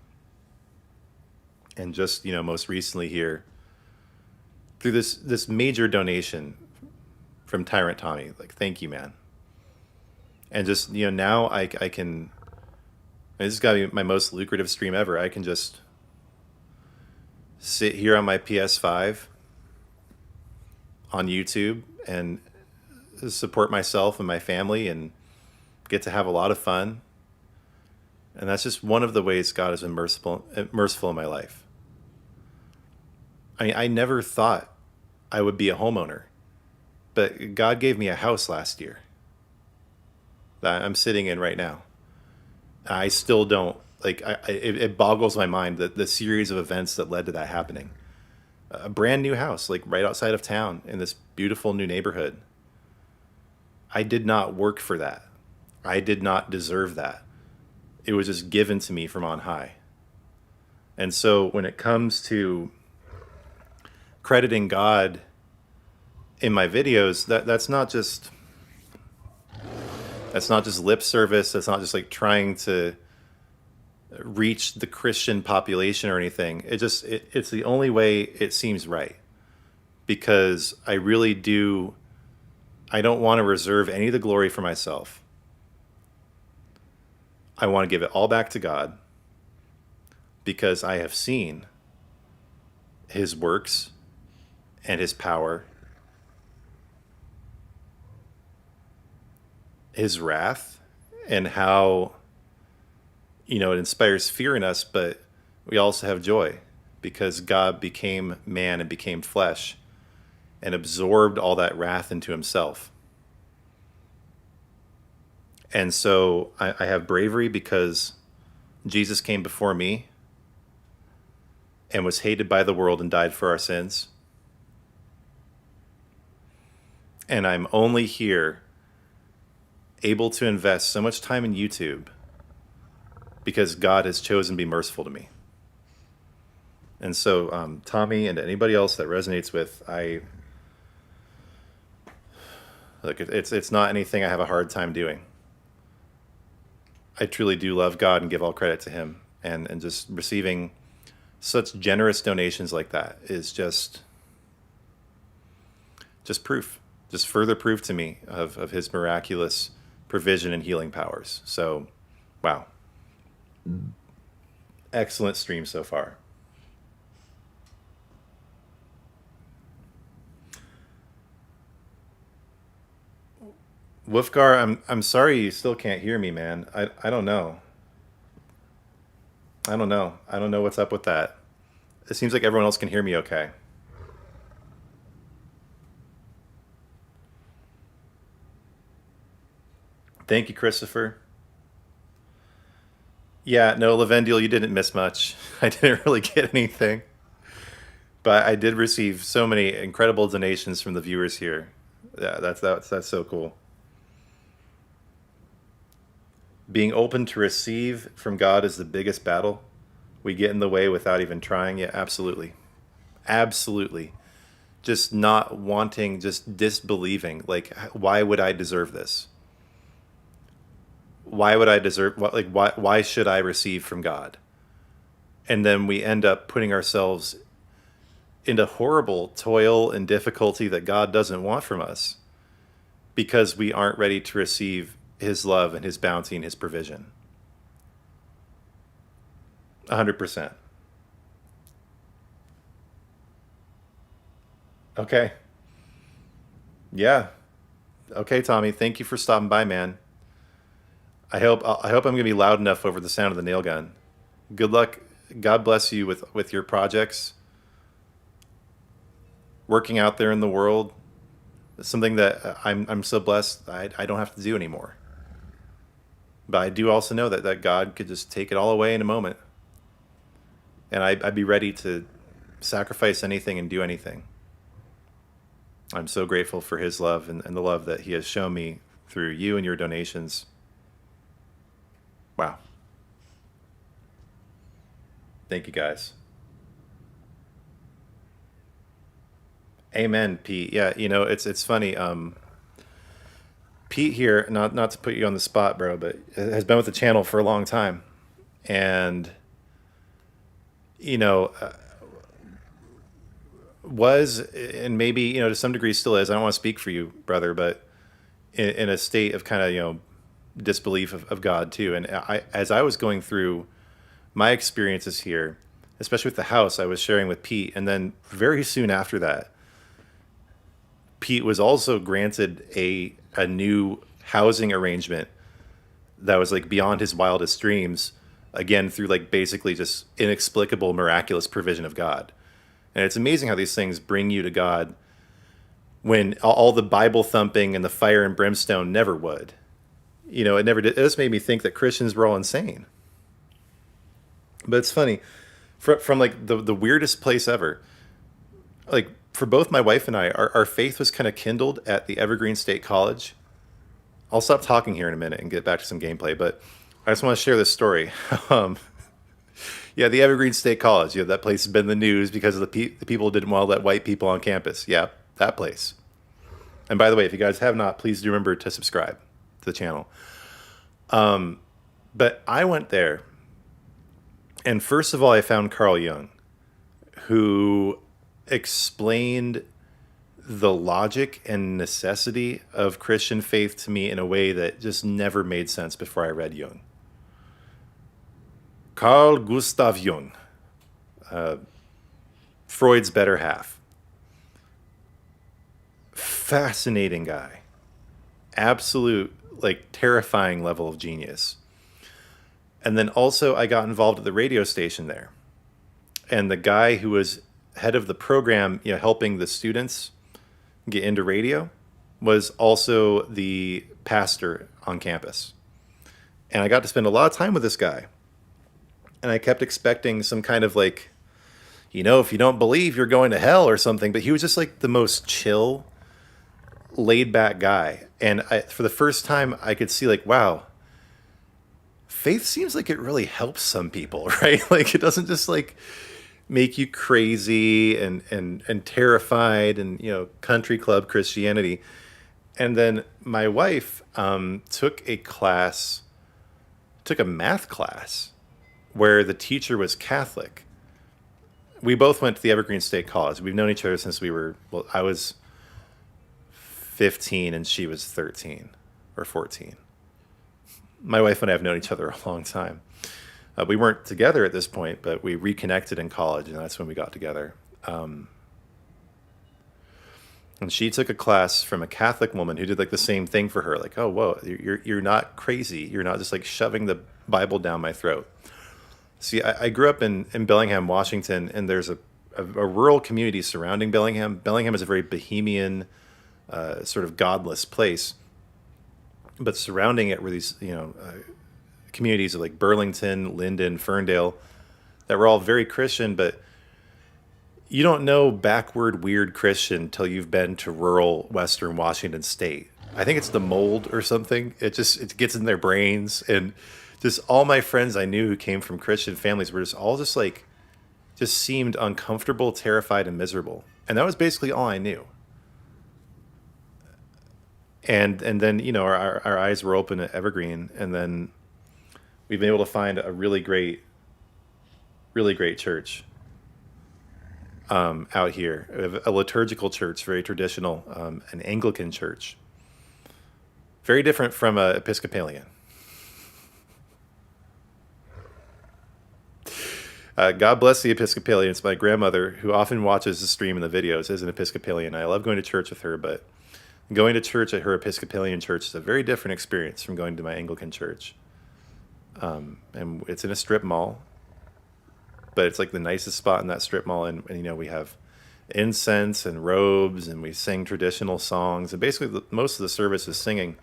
S1: And just, most recently here, through this major donation from Tyrant Tommy, like, thank you, man. And just, now I can, this has got to be my most lucrative stream ever. I can just sit here on my PS5 on YouTube and support myself and my family and get to have a lot of fun. And that's just one of the ways God has been merciful in my life. I never thought I would be a homeowner, but God gave me a house last year that I'm sitting in right now. I still don't, it boggles my mind that the series of events that led to that happening. A brand new house, like right outside of town in this beautiful new neighborhood. I did not work for that. I did not deserve that. It was just given to me from on high. And so when it comes to crediting God in my videos, that's not just lip service. That's not just like trying to reach the Christian population or anything. It's the only way it seems right, because I don't want to reserve any of the glory for myself. I want to give it all back to God, because I have seen His works and His power, His wrath, and how, it inspires fear in us, but we also have joy because God became man and became flesh and absorbed all that wrath into Himself. And so I have bravery because Jesus came before me and was hated by the world and died for our sins. And I'm only here able to invest so much time in YouTube because God has chosen to be merciful to me. And so, Tommy, and anybody else that resonates with, it's not anything I have a hard time doing. I truly do love God and give all credit to Him. And just receiving such generous donations like that is just proof, just further proof to me of His miraculous provision and healing powers. So, wow. Excellent stream so far. Wolfgar, I'm sorry you still can't hear me, man. I don't know. I don't know what's up with that. It seems like everyone else can hear me okay. Thank you, Christopher. Yeah, no, Lavendil, you didn't miss much. I didn't really get anything. But I did receive so many incredible donations from the viewers here. Yeah, that's so cool. Being open to receive from God is the biggest battle. We get in the way without even trying. Yeah, absolutely. Absolutely. Just not wanting, just disbelieving. Like, why would I deserve this? Why would I deserve, like, why should I receive from God? And then we end up putting ourselves into horrible toil and difficulty that God doesn't want from us because we aren't ready to receive his love and his bounty and his provision. 100%. Okay. Yeah. Okay, Tommy. Thank you for stopping by, man. I hope I'm gonna be loud enough over the sound of the nail gun. Good luck. God bless you with your projects. Working out there in the world. Something that I'm so blessed I don't have to do anymore. But I do also know that God could just take it all away in a moment. And I'd be ready to sacrifice anything and do anything. I'm so grateful for his love and the love that he has shown me through you and your donations. Wow. Thank you guys. Amen, Pete. Yeah, it's funny. Pete here, not to put you on the spot, bro, but has been with the channel for a long time, and you know, was and maybe to some degree still is. I don't want to speak for you, brother, but in a state of kind of disbelief of God too. And as I was going through my experiences here, especially with the house, I was sharing with Pete, and then very soon after that, Pete was also granted a new housing arrangement that was like beyond his wildest dreams, again through like basically just inexplicable miraculous provision of God. And it's amazing how these things bring you to God when all the Bible thumping and the fire and brimstone never would. It never did. It just made me think that Christians were all insane. But it's funny, from like the weirdest place ever. Like for both my wife and I, our faith was kind of kindled at the Evergreen State College. I'll stop talking here in a minute and get back to some gameplay, but I just want to share this story. Yeah, the Evergreen State College. That place has been in the news because of the people didn't want to let white people on campus. Yeah, that place. And by the way, if you guys have not, please do remember to subscribe to the channel. But I went there, and first of all, I found Carl Jung, who explained the logic and necessity of Christian faith to me in a way that just never made sense before I read Jung. Carl Gustav Jung, Freud's better half. Fascinating guy. Absolute, like, terrifying level of genius. And then also I got involved at the radio station there. And the guy who was head of the program, helping the students get into radio, was also the pastor on campus. And I got to spend a lot of time with this guy. And I kept expecting some kind of like, if you don't believe, you're going to hell or something. But he was just like the most chill, laid back guy. And for the first time, I could see like, wow, faith seems like it really helps some people, right? Like it doesn't just like make you crazy and terrified and, country club Christianity. And then my wife took a math class where the teacher was Catholic. We both went to the Evergreen State College. We've known each other since I was 15 and she was 13 or 14. My wife and I have known each other a long time. We weren't together at this point, but we reconnected in college, and that's when we got together. And she took a class from a Catholic woman who did like the same thing for her. Like, oh, whoa, you're not crazy. You're not just like shoving the Bible down my throat. See, I grew up in Bellingham, Washington, and there's a rural community surrounding Bellingham. Bellingham is a very bohemian, sort of godless place. But surrounding it were these, communities of like Burlington, Linden, Ferndale, that were all very Christian. But, you don't know backward weird Christian till you've been to rural Western Washington State. I think it's the mold or something. It gets in their brains, and just all my friends I knew who came from Christian families were just all just like just seemed uncomfortable, terrified, and miserable. And that was basically all I knew. And then our eyes were open at Evergreen, and then we've been able to find a really great church out here, a liturgical church, very traditional, an Anglican church, very different from a Episcopalian. God bless the Episcopalians. My grandmother, who often watches the stream and the videos, is an Episcopalian. I love going to church with her, but going to church at her Episcopalian church is a very different experience from going to my Anglican church. And it's in a strip mall, but it's like the nicest spot in that strip mall. And we have incense and robes, and we sing traditional songs. And basically, most of the service is singing.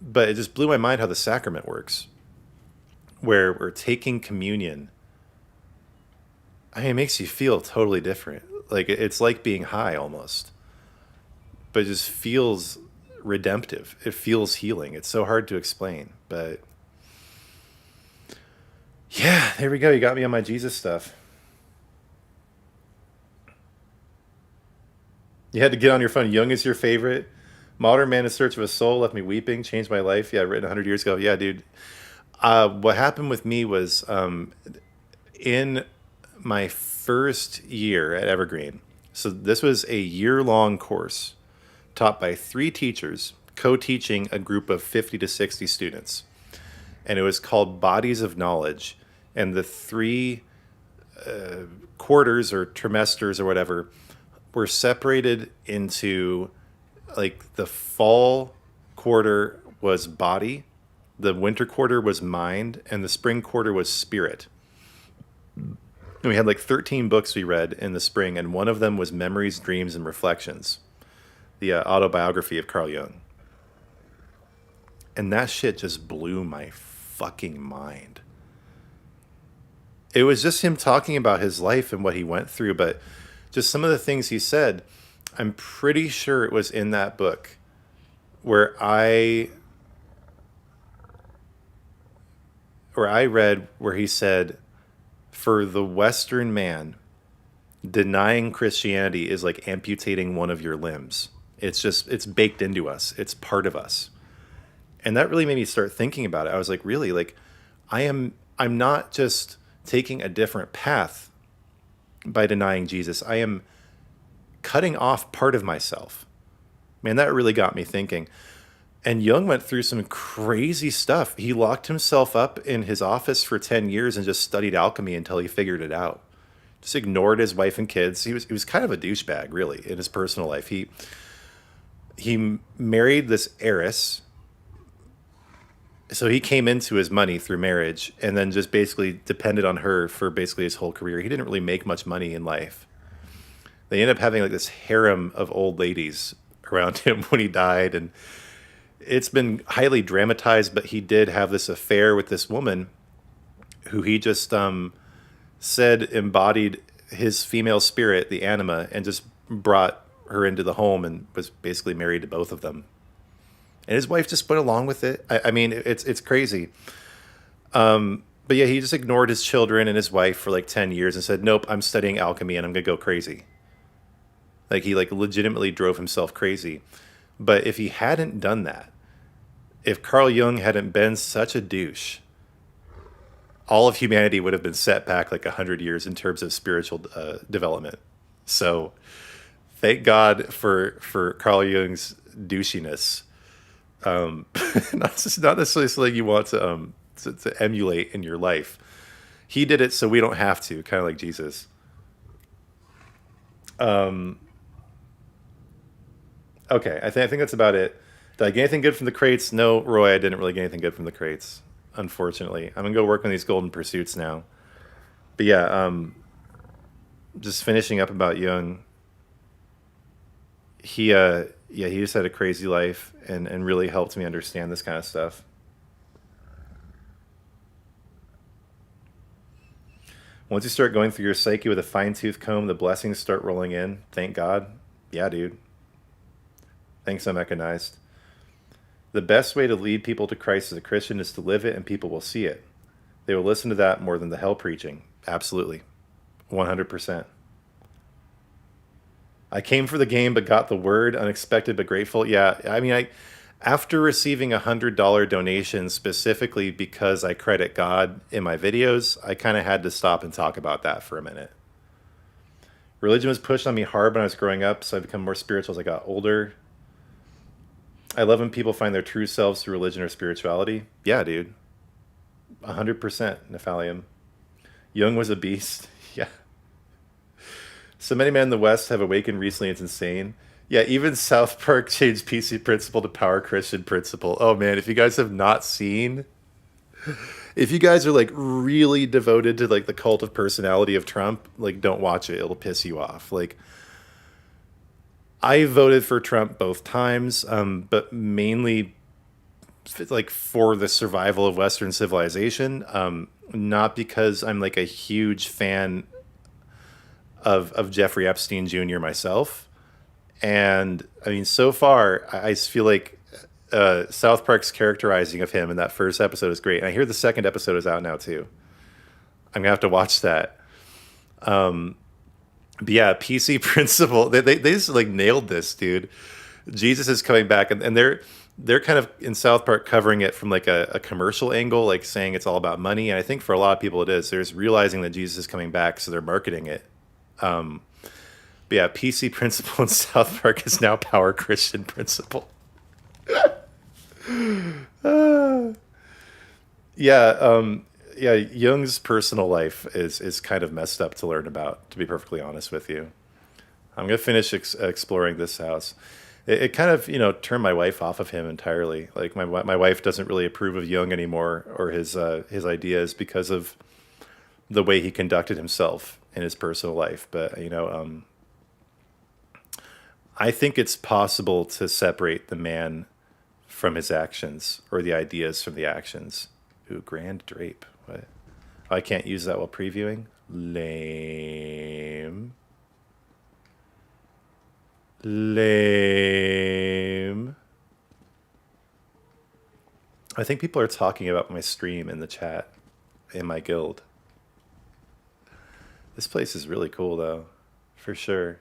S1: But it just blew my mind how the sacrament works, where we're taking communion. I mean, it makes you feel totally different. Like it's like being high almost, but it just feels redemptive. It feels healing. It's so hard to explain, but yeah, there we go. You got me on my Jesus stuff. You had to get on your phone. Jung is your favorite. Modern Man in Search of a Soul left me weeping, changed my life. Yeah, written 100 years ago. Yeah, dude. What happened with me was in my first year at Evergreen. So this was a year-long course taught by 3 teachers, co-teaching a group of 50 to 60 students. And it was called Bodies of Knowledge. And the 3 quarters or trimesters or whatever were separated into, like, the fall quarter was body, the winter quarter was mind, and the spring quarter was spirit. And we had like 13 books we read in the spring, and one of them was Memories, Dreams, and Reflections, the autobiography of Carl Jung. And that shit just blew my fucking mind. It was just him talking about his life and what he went through, but just some of the things he said, I'm pretty sure it was in that book where I read where he said, for the Western man, denying Christianity is like amputating one of your limbs. It's baked into us. It's part of us. And that really made me start thinking about it. I was like, really, like, I'm not just taking a different path by denying Jesus. I am cutting off part of myself. Man, that really got me thinking. And Jung went through some crazy stuff. He locked himself up in his office for 10 years and just studied alchemy until he figured it out. Just ignored his wife and kids. He was kind of a douchebag, really, in his personal life. He married this heiress. So he came into his money through marriage and then just basically depended on her for basically his whole career. He didn't really make much money in life. They ended up having like this harem of old ladies around him when he died, and it's been highly dramatized, but he did have this affair with this woman who he just said embodied his female spirit, the anima, and just brought her into the home and was basically married to both of them. And his wife just went along with it. I mean, it's crazy. But yeah, he just ignored his children and his wife for like 10 years and said, nope, I'm studying alchemy and I'm going to go crazy. Like he like legitimately drove himself crazy. But if he hadn't done that, if Carl Jung hadn't been such a douche, all of humanity would have been set back like 100 years in terms of spiritual development. So thank God for Carl Jung's douchiness. Not necessarily something you want to emulate in your life. He did it so we don't have to, kind of like Jesus. Okay, I think that's about it. Did I get anything good from the crates? No, Roy, I didn't really get anything good from the crates, unfortunately. I'm gonna go work on these golden pursuits now. But yeah, just finishing up about Jung. He just had a crazy life and really helped me understand this kind of stuff. Once you start going through your psyche with a fine-tooth comb, the blessings start rolling in. Thank God. Yeah, dude. Thanks, I'm mechanized. The best way to lead people to Christ as a Christian is to live it, and people will see it. They will listen to that more than the hell preaching. Absolutely. 100%. I came for the game but got the word. Unexpected but grateful. Yeah, I mean, after receiving $100 donation specifically because I credit God in my videos, I kind of had to stop and talk about that for a minute. Religion was pushed on me hard when I was growing up, so I become more spiritual as I got older. I love when people find their true selves through religion or spirituality. Yeah, dude. 100% Nephalium. Jung was a beast. Yeah. So many men in the West have awakened recently. It's insane. Yeah, even South Park changed PC principle to power Christian principle. Oh man, if you guys have not seen, if you guys are like really devoted to like the cult of personality of Trump, like don't watch it. It'll piss you off. Like I voted for Trump both times, but mainly like for the survival of Western civilization, not because I'm like a huge fan of Jeffrey Epstein Jr. myself. And I mean, so far, I just feel like South Park's characterizing of him in that first episode is great. And I hear the second episode is out now too. I'm gonna have to watch that. But yeah, PC principle. They just like nailed this, dude. Jesus is coming back, and they're kind of in South Park covering it from like a commercial angle, like saying it's all about money. And I think for a lot of people it is. There's realizing that Jesus is coming back, so they're marketing it. But yeah, PC principle in South Park is now power Christian principle. Yeah, Jung's personal life is kind of messed up to learn about, to be perfectly honest with you. I'm gonna finish exploring this house. It kind of turned my wife off of him entirely. Like my wife doesn't really approve of Jung anymore or his ideas because of the way he conducted himself in his personal life. But I think it's possible to separate the man from his actions or the ideas from the actions. Ooh, grand drape. What? Oh, I can't use that while previewing. Lame. Lame. I think people are talking about my stream in the chat in my guild. This place is really cool though, for sure.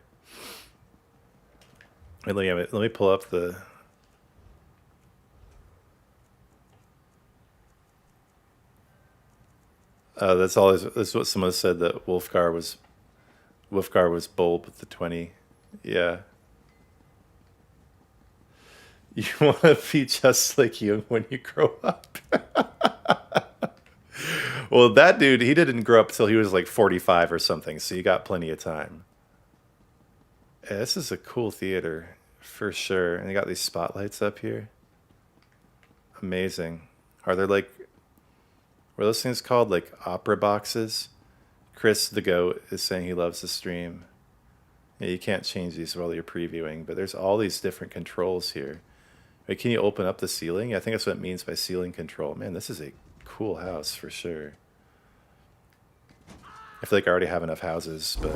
S1: And let me pull up the. That's all. That's what someone said, that Wolfgar was bold with the 20. Yeah. You want to be just like Jung when you grow up. Well, that dude, he didn't grow up till he was like 45 or something, so you got plenty of time. Yeah, this is a cool theater, for sure. And they got these spotlights up here. Amazing. Are there like, what are those things called? Like opera boxes? Chris the Goat is saying he loves the stream. Yeah, you can't change these while you're previewing, but there's all these different controls here. Wait, can you open up the ceiling? Yeah, I think that's what it means by ceiling control. Man, this is a cool house for sure. I feel like I already have enough houses, but...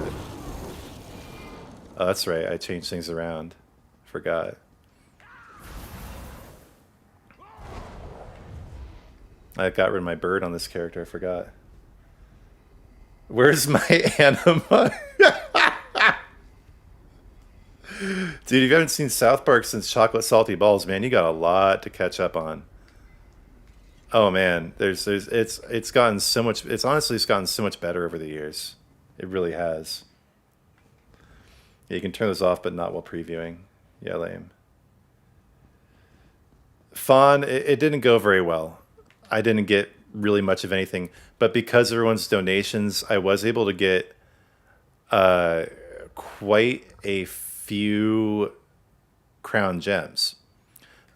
S1: Oh, that's right. I changed things around. Forgot. I got rid of my bird on this character. I forgot. Where's my anima? Dude, if you haven't seen South Park since Chocolate Salty Balls, man, you got a lot to catch up on. Oh man, it's gotten so much. It's gotten so much better over the years. It really has. Yeah, you can turn those off, but not while previewing. Yeah, lame. Fawn, it didn't go very well. I didn't get really much of anything, but because of everyone's donations, I was able to get quite a few crown gems.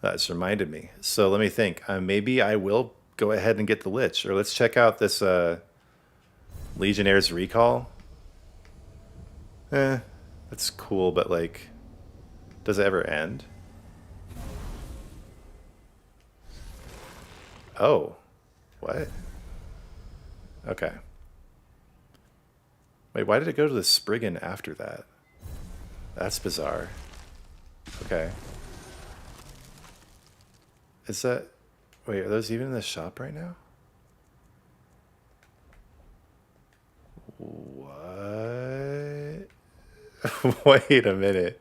S1: That's reminded me. So let me think. Maybe I will go ahead and get the Lich. Or let's check out this Legionnaire's Recall. That's cool, but like, does it ever end? Oh. What? Okay. Wait, why did it go to the Spriggan after that? That's bizarre. Okay. Is that... Wait, are those even in the shop right now? What? Wait a minute.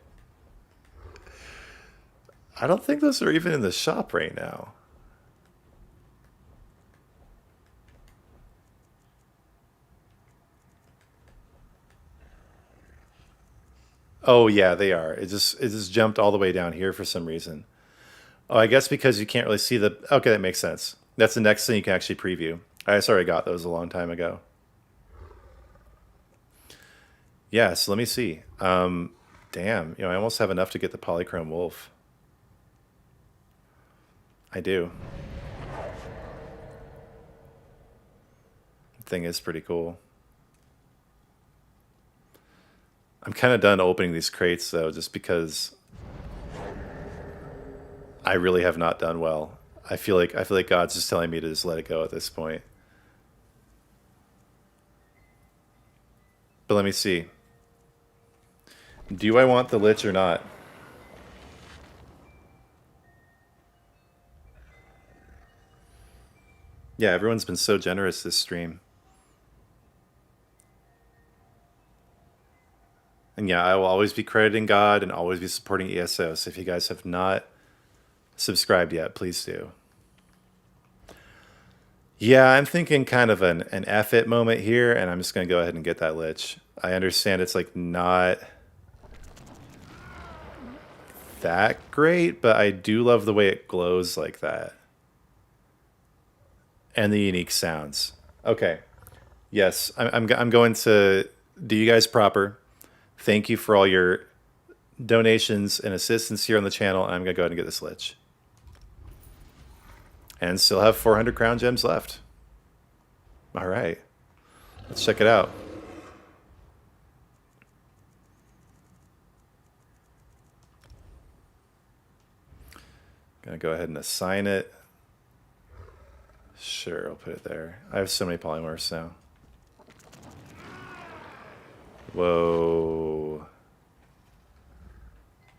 S1: I don't think those are even in the shop right now. Oh yeah, they are. It just jumped all the way down here for some reason. Oh, I guess because you can't really see the... Okay, that makes sense. That's the next thing you can actually preview. I already got those a long time ago. Yeah, so let me see. Damn, I almost have enough to get the Polychrome Wolf. I do. The thing is pretty cool. I'm kind of done opening these crates though, just because I really have not done well. I feel like God's just telling me to just let it go at this point. But let me see. Do I want the Lich or not? Yeah, everyone's been so generous this stream. And yeah, I will always be crediting God and always be supporting ESO. So if you guys have not subscribed yet, please do. Yeah, I'm thinking kind of an F it moment here, and I'm just going to go ahead and get that Lich. I understand it's like not that great, but I do love the way it glows like that. And the unique sounds. Okay. Yes, I'm going to do you guys proper. Thank you for all your donations and assistance here on the channel. I'm going to go ahead and get this Lich. And still have 400 crown gems left. All right. Let's check it out. Gonna go ahead and assign it. Sure, I'll put it there. I have so many polymorphs now. Whoa.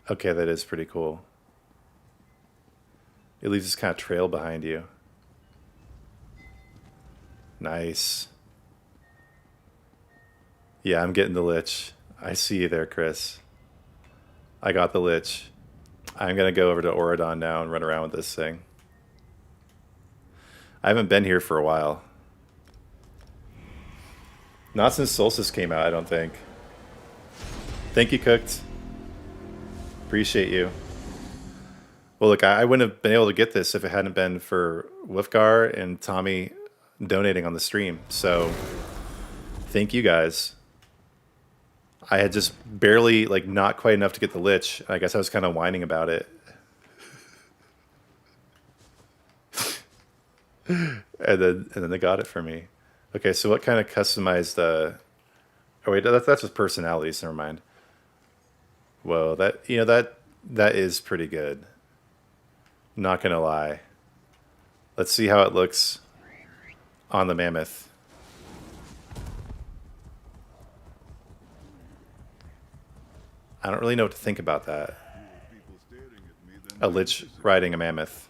S1: Okay, that is pretty cool. It leaves this kind of trail behind you. Nice. Yeah, I'm getting the Lich. I see you there, Chris. I got the Lich. I'm going to go over to Auroran now and run around with this thing. I haven't been here for a while. Not since Solstice came out, I don't think. Thank you, Cooked. Appreciate you. Well, look, I wouldn't have been able to get this if it hadn't been for Wolfgar and Tommy donating on the stream. So, thank you guys. I had just barely, like, not quite enough to get the Lich. I guess I was kind of whining about it. and then they got it for me. Okay, so what kind of customized... Oh, wait, that's just personalities. Never mind. Whoa, that is pretty good. Not gonna lie. Let's see how it looks on the mammoth. I don't really know what to think about that. A Lich riding a mammoth.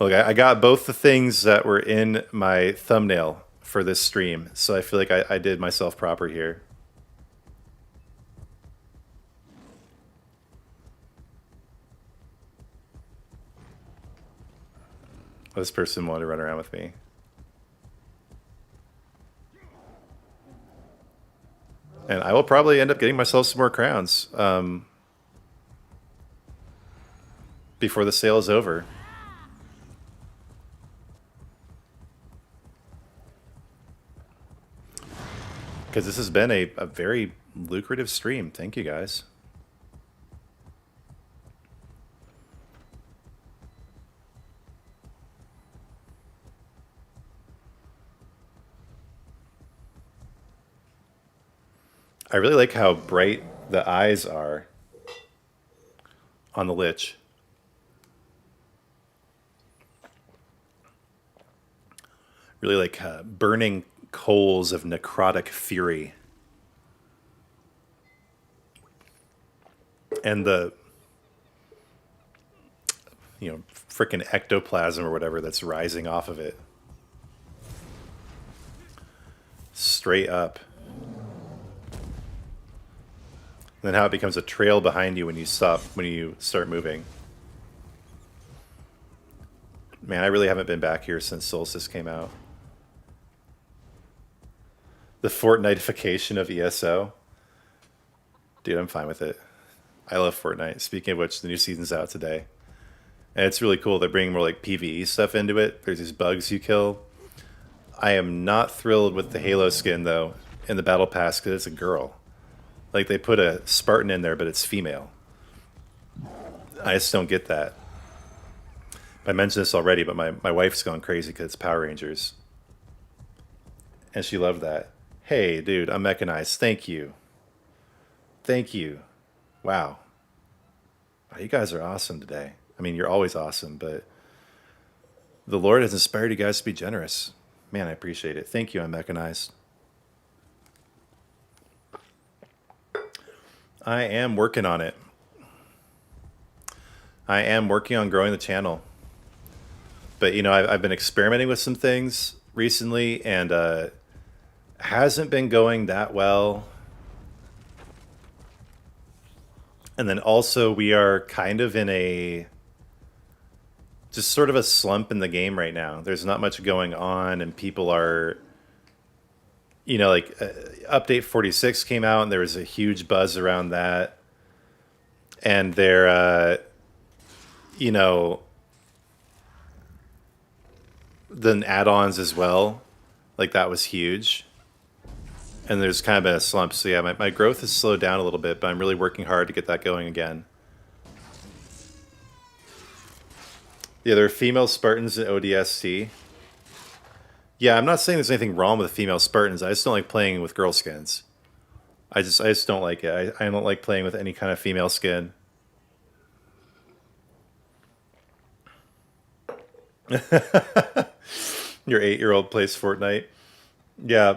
S1: Look, I got both the things that were in my thumbnail for this stream, so I feel like I did myself proper here. This person wanted to run around with me. And I will probably end up getting myself some more crowns before the sale is over. Because this has been a very lucrative stream. Thank you, guys. I really like how bright the eyes are on the Lich. Really like burning coals of necrotic fury. And the, frickin' ectoplasm or whatever that's rising off of it. Straight up. And then how it becomes a trail behind you when you start moving. Man, I really haven't been back here since Solstice came out. The Fortniteification of ESO. Dude, I'm fine with it. I love Fortnite. Speaking of which, the new season's out today. And it's really cool. They're bringing more like PvE stuff into it. There's these bugs you kill. I am not thrilled with the Halo skin, though, in the Battle Pass, because it's a girl. Like, they put a Spartan in there, but it's female. I just don't get that. I mentioned this already, but my wife's gone crazy because it's Power Rangers. And she loved that. Hey, dude, I'm mechanized. Thank you. Thank you. Wow. You guys are awesome today. I mean, you're always awesome, but the Lord has inspired you guys to be generous. Man, I appreciate it. Thank you, I'm mechanized. I am working on it. I am working on growing the channel. But, I've been experimenting with some things recently, and hasn't been going that well. And then also we are kind of in just sort of a slump in the game right now. There's not much going on, and people are, Update 46 came out, and there was a huge buzz around that. And they're, then add-ons as well. Like, that was huge. And there's kind of been a slump. So yeah, my growth has slowed down a little bit, but I'm really working hard to get that going again. Yeah, there are female Spartans in ODST. Yeah, I'm not saying there's anything wrong with the female Spartans. I just don't like playing with girl skins. I just don't like it. I don't like playing with any kind of female skin. Your 8-year-old plays Fortnite. Yeah,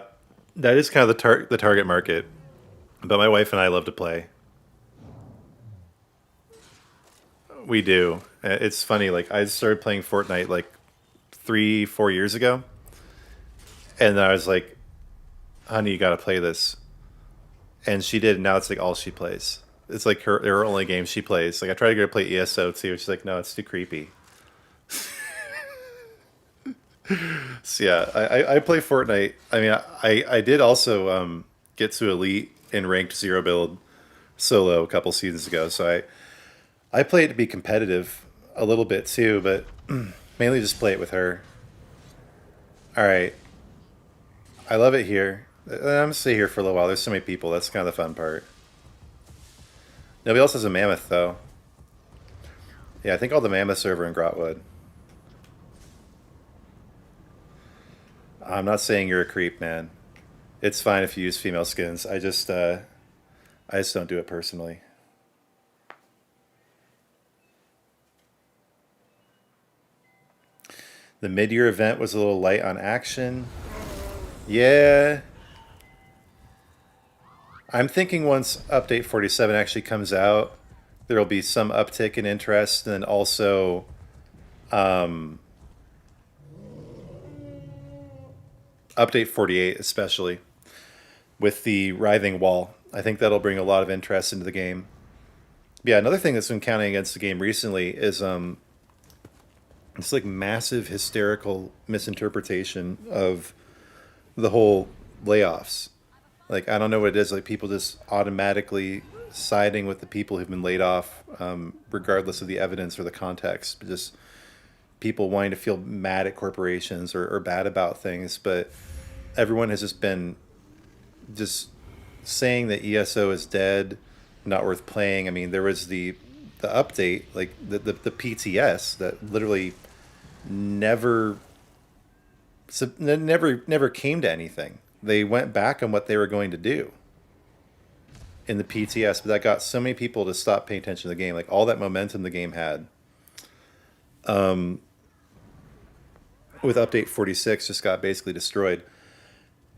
S1: that is kind of the target market. But my wife and I love to play. We do. It's funny. Like, I started playing Fortnite like 3-4 years ago, and I was like, "Honey, you got to play this." And she did. And now it's like all she plays. It's like her only game she plays. Like, I tried to get her to play ESO too. She's like, "No, it's too creepy." So yeah, I play Fortnite. I mean, I did also get to Elite in ranked 0 build solo a couple seasons ago. So I play it to be competitive a little bit too, but mainly just play it with her. All right, I love it here. I'm gonna stay here for a little while. There's so many people. That's kind of the fun part. Nobody else has a mammoth though. Yeah, I think all the mammoths are over in Grotwood. I'm not saying you're a creep, man. It's fine if you use female skins. I just don't do it personally. The mid-year event was a little light on action. Yeah. I'm thinking once Update 47 actually comes out, there will be some uptick in interest, and then also Update 48 especially, with the writhing wall. I think that'll bring a lot of interest into the game. Yeah, another thing that's been counting against the game recently is it's like massive hysterical misinterpretation of the whole layoffs. Like, I don't know what it is, like people just automatically siding with the people who've been laid off, regardless of the evidence or the context, but just people wanting to feel mad at corporations or bad about things. But everyone has just been just saying that ESO is dead, not worth playing. I mean, there was the update, like the PTS that literally never came to anything. They went back on what they were going to do in the PTS, but that got so many people to stop paying attention to the game. Like, all that momentum the game had with Update 46 just got basically destroyed.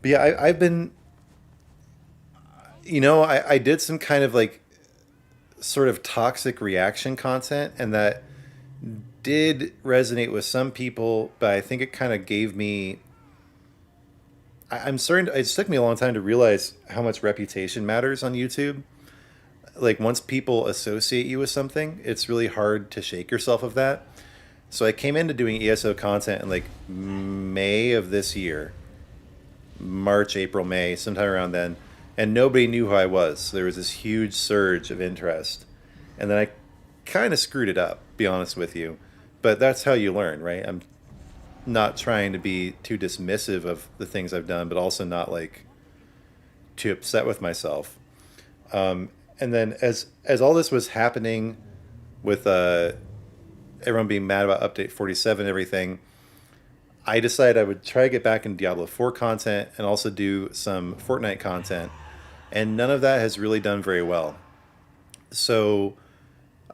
S1: But yeah, I've been, I did some kind of like sort of toxic reaction content, and that did resonate with some people, but I think it kind of gave me. I'm starting. It took me a long time to realize how much reputation matters on YouTube. Like once people associate you with something, it's really hard to shake yourself of that. So I came into doing ESO content in like May of this year, March, April, May, sometime around then, and nobody knew who I was. So there was this huge surge of interest, and then I kind of screwed it up, be honest with you. But that's how you learn, right? I'm not trying to be too dismissive of the things I've done, but also not like too upset with myself. And then as all this was happening with everyone being mad about update 47 and everything, I decided I would try to get back in Diablo 4 content and also do some Fortnite content. And none of that has really done very well. So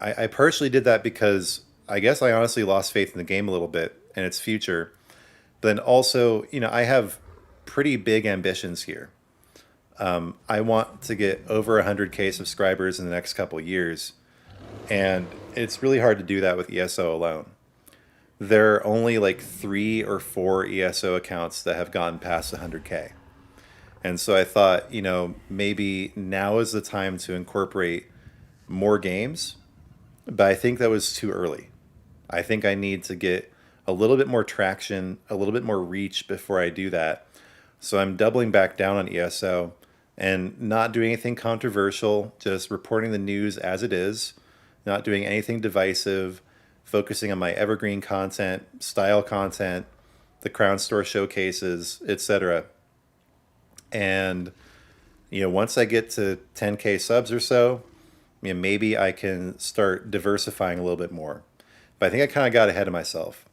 S1: I partially did that because I guess I honestly lost faith in the game a little bit and its future. But then also, I have pretty big ambitions here. I want to get over 100K subscribers in the next couple years. And it's really hard to do that with ESO alone. There are only like 3 or 4 ESO accounts that have gotten past 100K. And so I thought, maybe now is the time to incorporate more games. But I think that was too early. I think I need to get a little bit more traction, a little bit more reach before I do that. So I'm doubling back down on ESO and not doing anything controversial, just reporting the news as it is, not doing anything divisive, focusing on my evergreen content, style content, the Crown Store showcases, etc. And once I get to 10K subs or so, maybe I can start diversifying a little bit more. But I think I kind of got ahead of myself.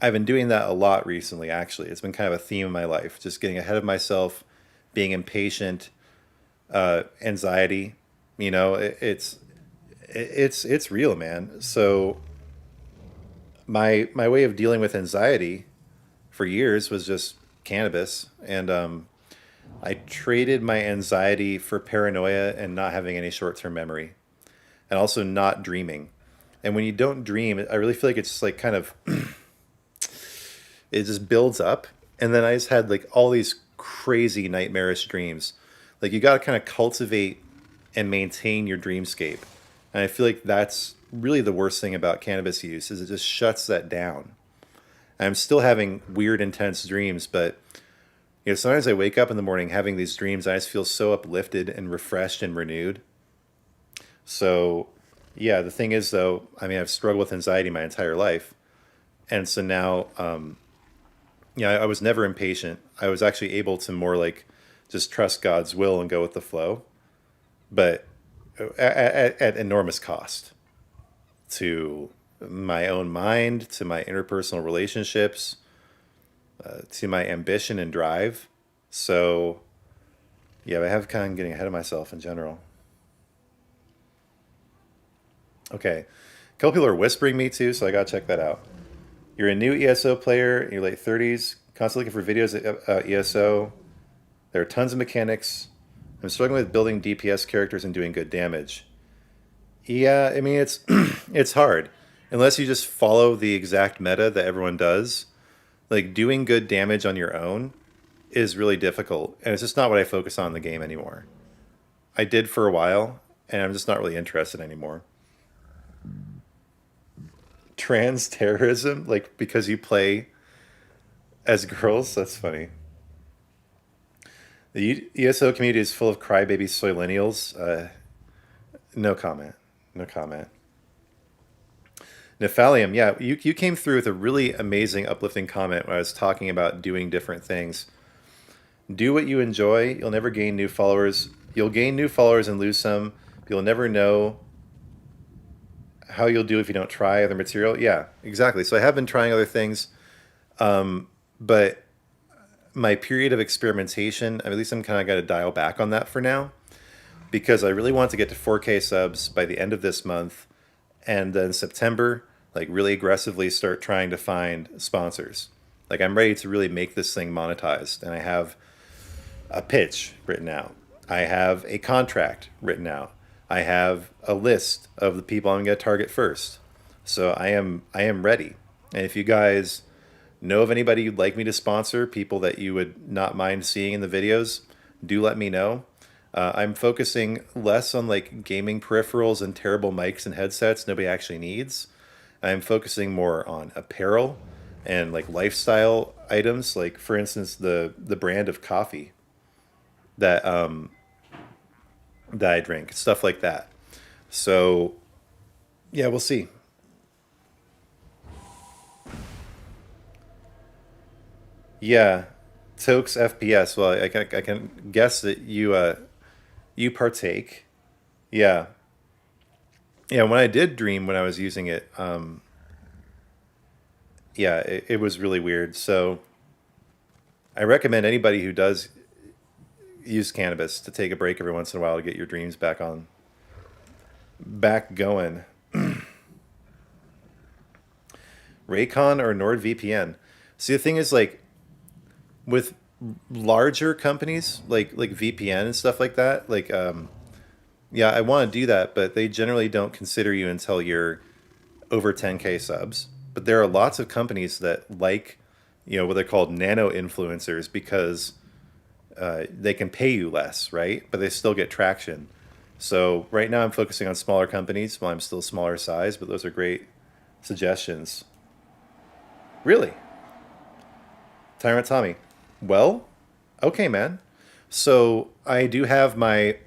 S1: I've been doing that a lot recently, actually. It's been kind of a theme of my life, just getting ahead of myself, being impatient, anxiety. It's real, man. So my way of dealing with anxiety for years was just cannabis, and I traded my anxiety for paranoia and not having any short-term memory, and also not dreaming. And when you don't dream, I really feel like it's just like kind of it just builds up, and then I just had like all these crazy nightmarish dreams. Like you got to kind of cultivate and maintain your dreamscape, and I feel like that's really the worst thing about cannabis use is it just shuts that down. I'm still having weird, intense dreams, but sometimes I wake up in the morning having these dreams. I just feel so uplifted and refreshed and renewed. So, yeah, the thing is, though, I've struggled with anxiety my entire life, and so now, I was never impatient. I was actually able to more like just trust God's will and go with the flow, but at enormous cost to my own mind, to my interpersonal relationships, to my ambition and drive. So, yeah, I have kind of getting ahead of myself in general. Okay, a couple people are whispering me too, so I gotta check that out. You're a new ESO player in your late 30s, constantly looking for videos at ESO. There are tons of mechanics. I'm struggling with building DPS characters and doing good damage. Yeah, it's it's hard unless you just follow the exact meta that everyone does. Like doing good damage on your own is really difficult, and it's just not what I focus on in the game anymore. I did for a while, and I'm just not really interested anymore. Trans terrorism, like because you play as girls, that's funny. The ESO community is full of crybaby soylenials. No comment. No comment. Nephalium, yeah, you came through with a really amazing, uplifting comment when I was talking about doing different things. Do what you enjoy. You'll never gain new followers. You'll gain new followers and lose some. You'll never know how you'll do if you don't try other material. Yeah, exactly. So I have been trying other things, but my period of experimentation, at least I'm kind of got to dial back on that for now, because I really want to get to 4K subs by the end of this month, and then September, like really aggressively start trying to find sponsors. Like I'm ready to really make this thing monetized, and I have a pitch written out. I have a contract written out. I have a list of the people I'm going to target first. So I am ready. And if you guys know of anybody you'd like me to sponsor, people that you would not mind seeing in the videos, do let me know. I'm focusing less on like gaming peripherals and terrible mics and headsets nobody actually needs. I'm focusing more on apparel and like lifestyle items, like for instance the brand of coffee that that I drink, stuff like that. So yeah, we'll see. Yeah, Tokes FPS. Well, I can guess that you partake. Yeah, yeah. When I did dream when I was using it, yeah, it was really weird. So I recommend anybody who does use cannabis to take a break every once in a while to get your dreams back going. Raycon or NordVPN. See, the thing is, like, with larger companies like VPN and stuff like that, like yeah, I want to do that, but they generally don't consider you until you're over 10K subs. But there are lots of companies that like, what they're called nano influencers because they can pay you less, right? But they still get traction. So right now I'm focusing on smaller companies while I'm still smaller size, but those are great suggestions. Really? Tyrant Tommy. Well, okay, man. So I do have my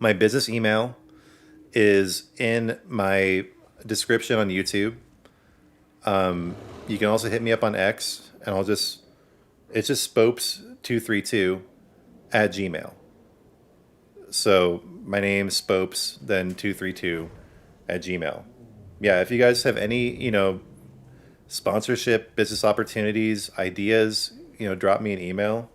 S1: business email is in my description on YouTube. You can also hit me up on X, and it's just spopes232 at Gmail. So my name Spopes, then 232 at Gmail. Yeah, if you guys have any, sponsorship, business opportunities, ideas, drop me an email.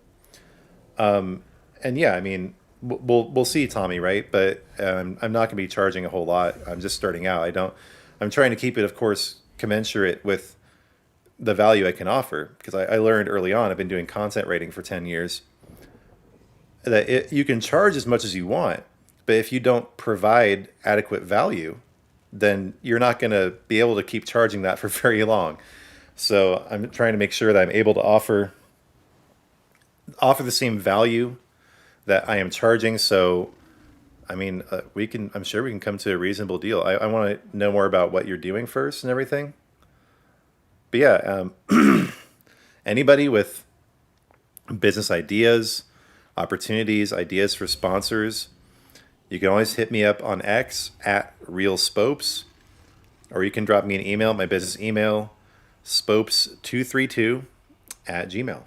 S1: And yeah, I mean, we'll see, Tommy, right? But I'm not going to be charging a whole lot. I'm just starting out. I'm trying to keep it, of course, commensurate with the value I can offer because I learned early on. I've been doing content writing for 10 years that you can charge as much as you want, but if you don't provide adequate value, then you're not going to be able to keep charging that for very long. So I'm trying to make sure that I'm able to offer the same value that I am charging. So, I mean, I'm sure we can come to a reasonable deal. I want to know more about what you're doing first and everything. But yeah, anybody with business ideas, opportunities, ideas for sponsors, you can always hit me up on X at RealSpopes, or you can drop me an email, my business email, spopes232 at Gmail.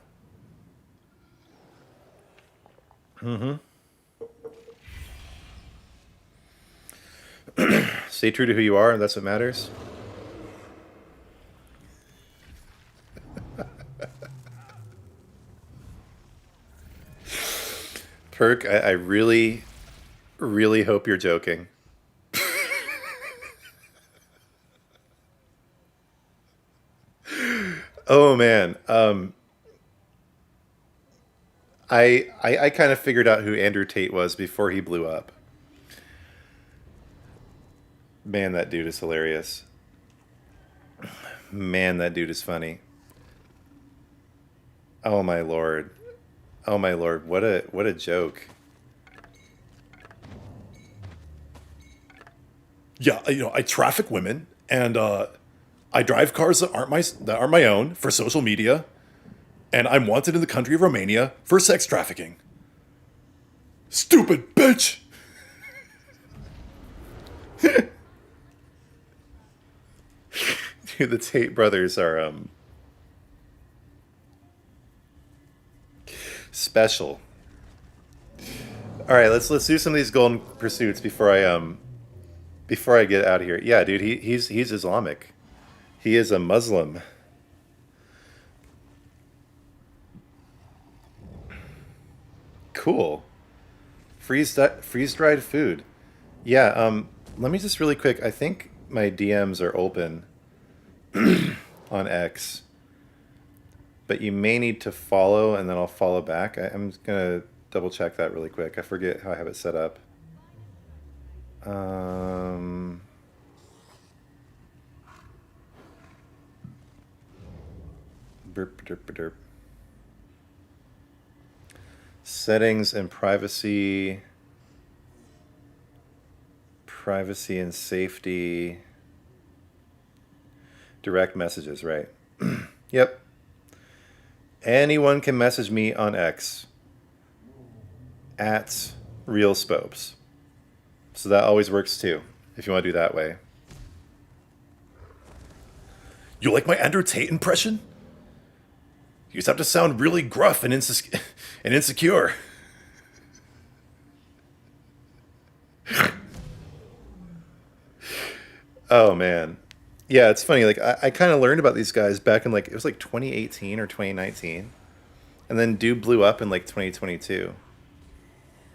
S1: Stay true to who you are, that's what matters. Perk, I really, really hope you're joking. Oh man, I kind of figured out who Andrew Tate was before he blew up. Man, that dude is hilarious. Man, that dude is funny. Oh my lord. Oh my lord, what a joke. Yeah, I traffic women and I drive cars that aren't my own for social media, and I'm wanted in the country of Romania for sex trafficking. Stupid bitch. Dude, the Tate brothers are special. All right, let's do some of these golden pursuits before I get out of here. Yeah, dude, he's Islamic. He is a Muslim. Cool. Freeze dried food. Yeah. Let me just really quick. I think my DMs are open on X. but you may need to follow, and then I'll follow back. I'm gonna double check that really quick. I forget how I have it set up. Burp, derp, derp. Settings and privacy. Privacy and safety. Direct messages, right? Yep. Anyone can message me on X at Real Spopes. So that always works too, if you want to do that way. You like my Andrew Tate impression? You just have to sound really gruff and insecure. Oh, man. Yeah, it's funny. Like, I kind of learned about these guys back in, like, it was like 2018 or 2019. And then dude blew up in, like, 2022.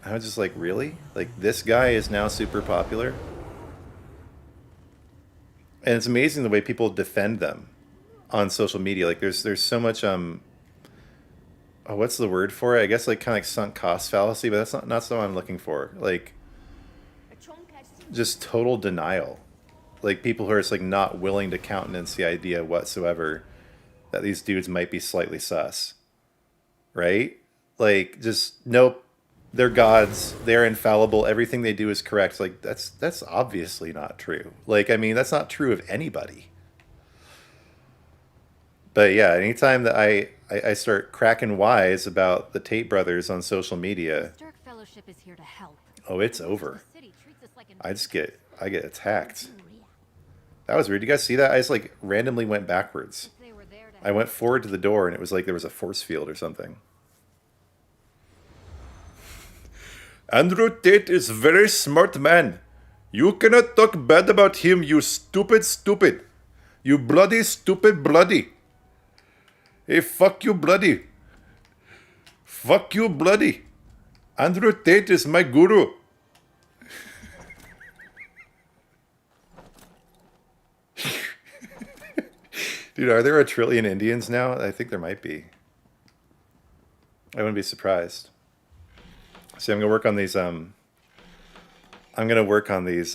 S1: I was just like, really? Like, this guy is now super popular? And it's amazing the way people defend them on social media. Like, there's so much, oh, what's the word for it? I guess, like, kind of like sunk cost fallacy, but that's not what I'm looking for. Like, just total denial. Like, people who are just, like, not willing to countenance the idea whatsoever that these dudes might be slightly sus. Right? Like, just, nope, they're gods, they're infallible, everything they do is correct. Like, that's obviously not true. Like, I mean, that's not true of anybody. But yeah, anytime that I start cracking wise about the Tate brothers on social media,
S3: Fellowship is here to help.
S1: oh, it's over. I get attacked. That was weird. You guys see that? I just like randomly went backwards. I went forward to the door and it was like there was a force field or something. Andrew Tate is very smart man. You cannot talk bad about him, you stupid. You bloody stupid bloody. Hey, fuck you bloody. Fuck you bloody. Andrew Tate is my guru. Dude, are there a trillion Indians now? I think there might be. I wouldn't be surprised. See, I'm gonna work on these. I'm gonna work on these.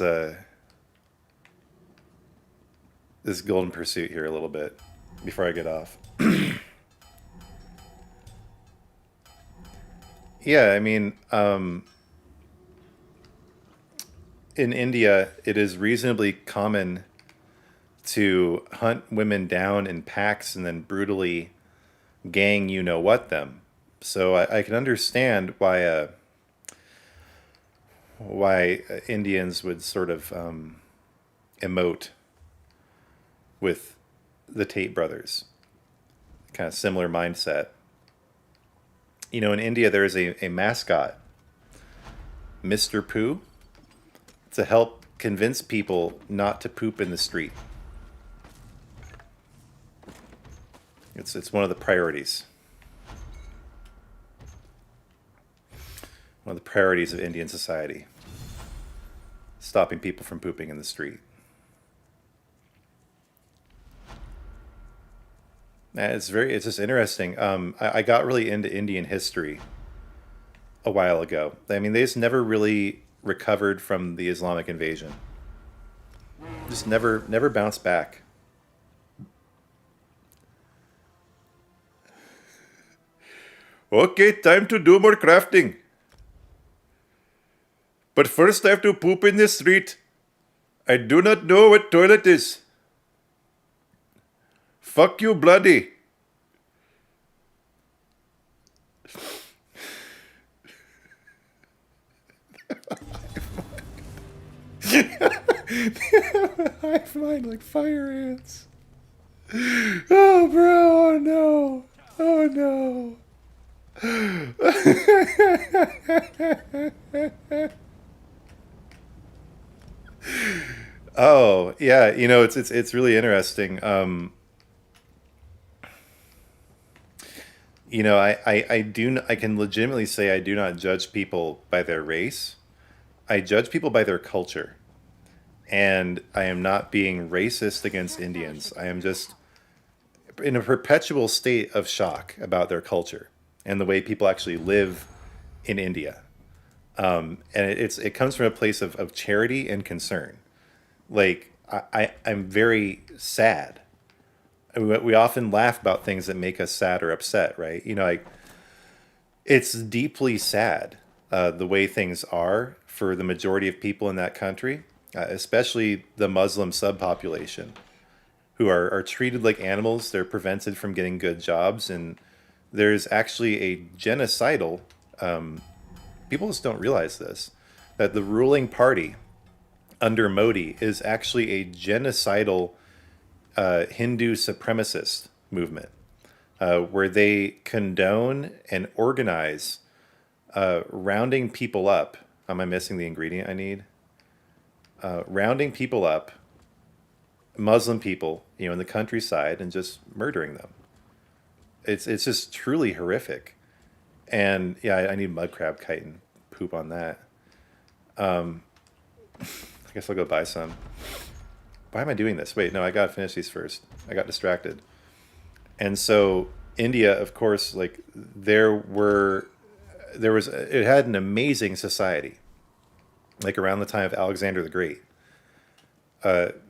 S1: This golden pursuit here a little bit before I get off. Yeah, I mean, in India, it is reasonably common to hunt women down in packs and then brutally gang you know what them. So I can understand why Indians would sort of emote with the Tate brothers. Kind of similar mindset. You know, in India there is a mascot, Mr. Poo, to help convince people not to poop in the street. It's one of the priorities. One of the priorities of Indian society. Stopping people from pooping in the street. And it's just interesting. I got really into Indian history a while ago. I mean, they just never really recovered from the Islamic invasion. Just never bounced back. Okay, time to do more crafting. But first I have to poop in the street. I do not know what toilet is. Fuck you, bloody. Hive mind like fire ants. Oh, bro, oh no. Oh no. Oh, yeah, you know, it's really interesting. You know, I can legitimately say I do not judge people by their race. I judge people by their culture. And I am not being racist against Indians. I am just in a perpetual state of shock about their culture and the way people actually live in India. And it comes from a place of charity and concern. Like I'm very sad. We often laugh about things that make us sad or upset, right? You know, like it's deeply sad the way things are for the majority of people in that country, especially the Muslim subpopulation, who are treated like animals. They're prevented from getting good jobs, and there's actually a genocidal. People just don't realize this, that the ruling party under Modi is actually a genocidal Hindu supremacist movement, where they condone and organize rounding people up. Am I missing the ingredient I need? Rounding people up, Muslim people, you know, in the countryside, and just murdering them. It's just truly horrific. And yeah, I need mud crab chitin poop on that. I guess I'll go buy some. Why am I doing this? Wait, no, I gotta finish these first. I got distracted. And so India, of course, like it had an amazing society, like around the time of Alexander the Great,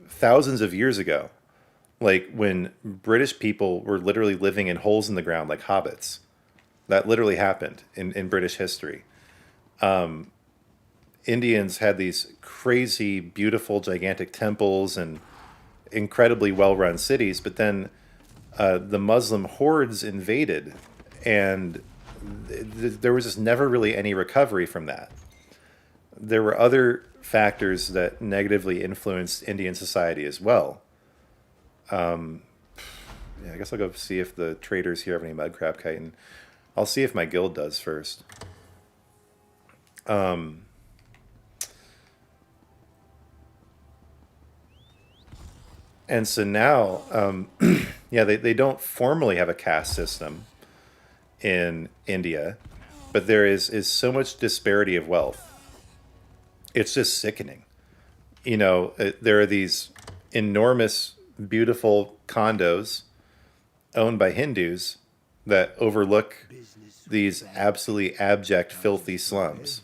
S1: thousands of years ago, like when British people were literally living in holes in the ground like hobbits. That literally happened in British history. Indians had these crazy, beautiful, gigantic temples and incredibly well-run cities, but then the Muslim hordes invaded, and there was just never really any recovery from that. There were other factors that negatively influenced Indian society as well. Yeah, I guess I'll go see if the traders here have any mud crab chitin. I'll see if my guild does first. And so now, yeah, they don't formally have a caste system in India, but there is so much disparity of wealth. It's just sickening. You know, there are these enormous, beautiful condos owned by Hindus that overlook these absolutely abject, filthy slums.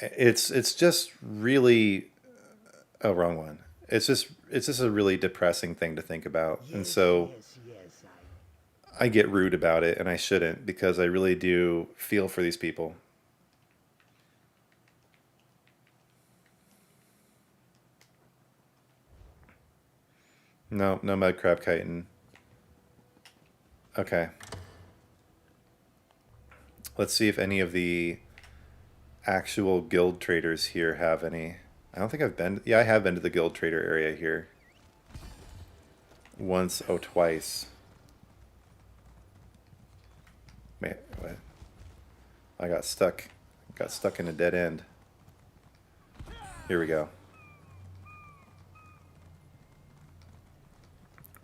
S1: It's just really, oh, wrong one. It's just a really depressing thing to think about, and so I get rude about it, and I shouldn't, because I really do feel for these people. No mud crab chitin. Okay. Let's see if any of the actual guild traders here have any. I don't think I've been. Yeah, I have been to the guild trader area here. Once, oh, twice. Wait, what? I got stuck. Got stuck in a dead end. Here we go.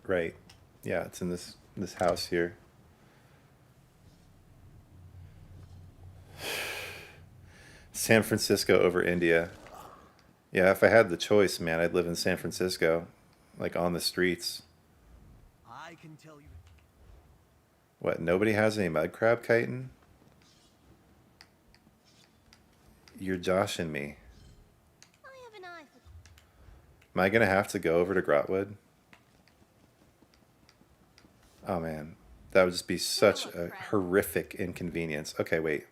S1: Right. Yeah, it's in this house here. San Francisco over India. Yeah, if I had the choice, man, I'd live in San Francisco, like on the streets.
S2: I can tell you.
S1: What, nobody has any mud crab chitin? You're joshing me.
S3: I have an eye for...
S1: Am I gonna have to go over to Grotwood? Oh man, that would just be such a horrific inconvenience. Okay, wait.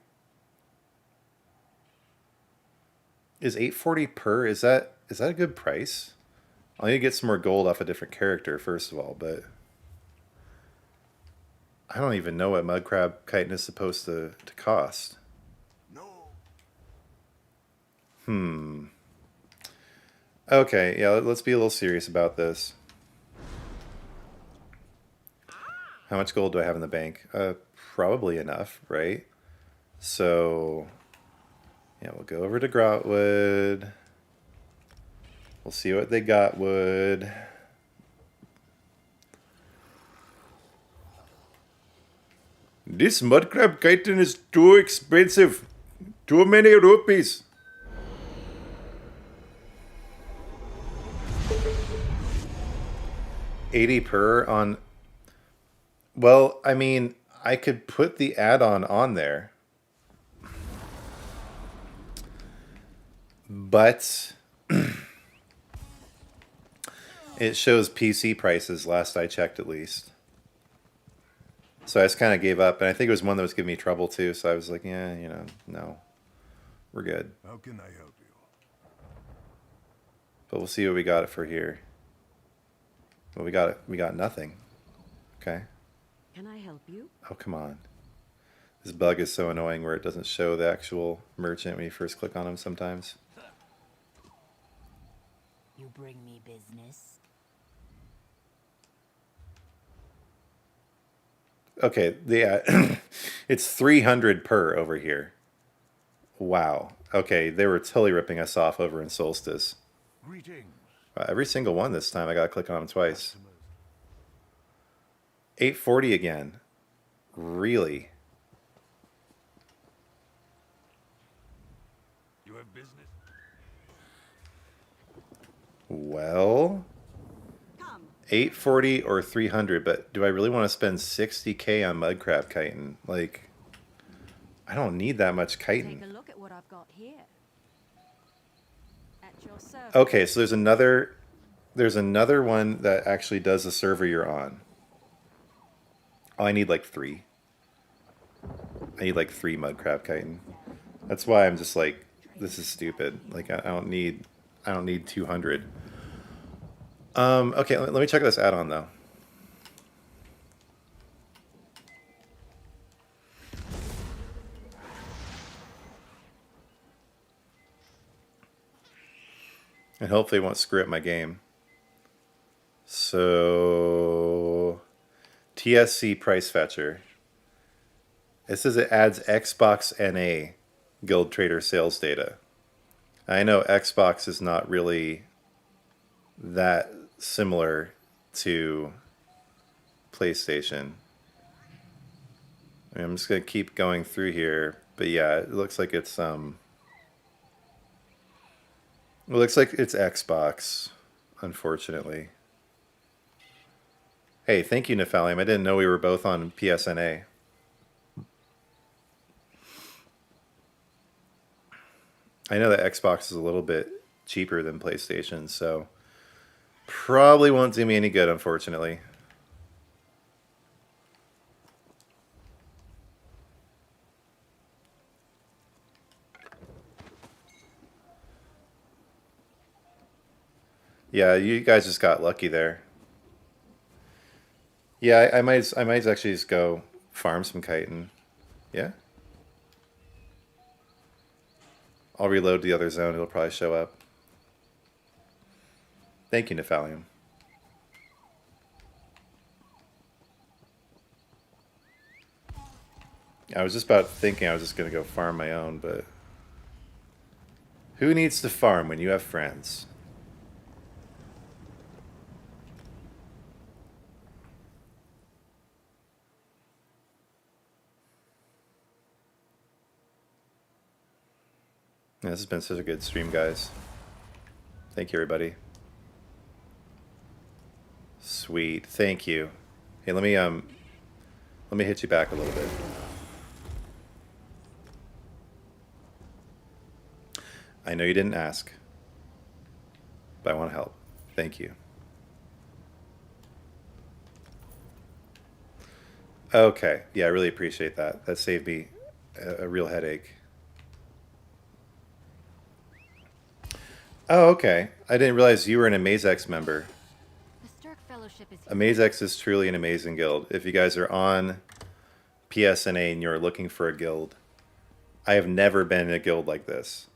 S1: Is 840 per, is that a good price? I'll need to get some more gold off a different character first of all, but I don't even know what mud crab chitin is supposed to cost.
S2: No.
S1: Okay, yeah, let's be a little serious about this. How much gold do I have in the bank? Probably enough, right? So, yeah, we'll go over to Grotwood. We'll see what they got wood. This mud crab chitin is too expensive. Too many rupees. 80 per on. Well, I mean, I could put the add-on on there. But it shows PC prices last I checked at least. So I just kind of gave up, and I think it was one that was giving me trouble too, so I was like, yeah, you know, no. We're good.
S4: How can I help you?
S1: But we'll see what we got it for here. Well, we got nothing. Okay.
S5: Can I help you?
S1: Oh, come on. This bug is so annoying where it doesn't show the actual merchant when you first click on him sometimes.
S5: You bring me business.
S1: Okay, yeah, it's 300 per over here. Wow. Okay, they were totally ripping us off over in Solstice.
S4: Greetings.
S1: Every single one this time, I gotta click on them twice. 840 again. Really?
S4: You have business?
S1: Well,
S5: Come.
S1: 840 or 300, but do I really want to spend 60k on Mudcrab chitin? Like, I don't need that much chitin.
S5: Take a look at what I've got here. At your service.
S1: Okay, so there's another one that actually does the server you're on. Oh, I need like 3. I need like 3 Mudcrab chitin. That's why I'm just like, this is stupid. Like, I don't need 200. Okay, let me check this add-on though. And hopefully it won't screw up my game. So, TSC Price Fetcher. It says it adds Xbox NA Guild Trader sales data. I know Xbox is not really that similar to PlayStation. I'm just gonna keep going through here, but yeah, it looks like it's Xbox, unfortunately. Hey, thank you, Nephalium. I didn't know we were both on PSNA. I know that Xbox is a little bit cheaper than PlayStation, so probably won't do me any good, unfortunately. Yeah, you guys just got lucky there. Yeah, I might actually just go farm some chitin. Yeah. I'll reload the other zone. It'll probably show up. Thank you, Nephalium. I was just about thinking I was just going to go farm my own, but who needs to farm when you have friends? Yeah, this has been such a good stream, guys. Thank you, everybody. Sweet, thank you. Hey, let me hit you back a little bit. I know you didn't ask, but I want to help. Thank you. Okay, yeah, I really appreciate that. That saved me a real headache. Oh, okay. I didn't realize you were an AmazeX member.
S3: The Stark Fellowship is
S1: AmazeX is truly an amazing guild. If you guys are on PSNA and you're looking for a guild, I have never been in a guild like this.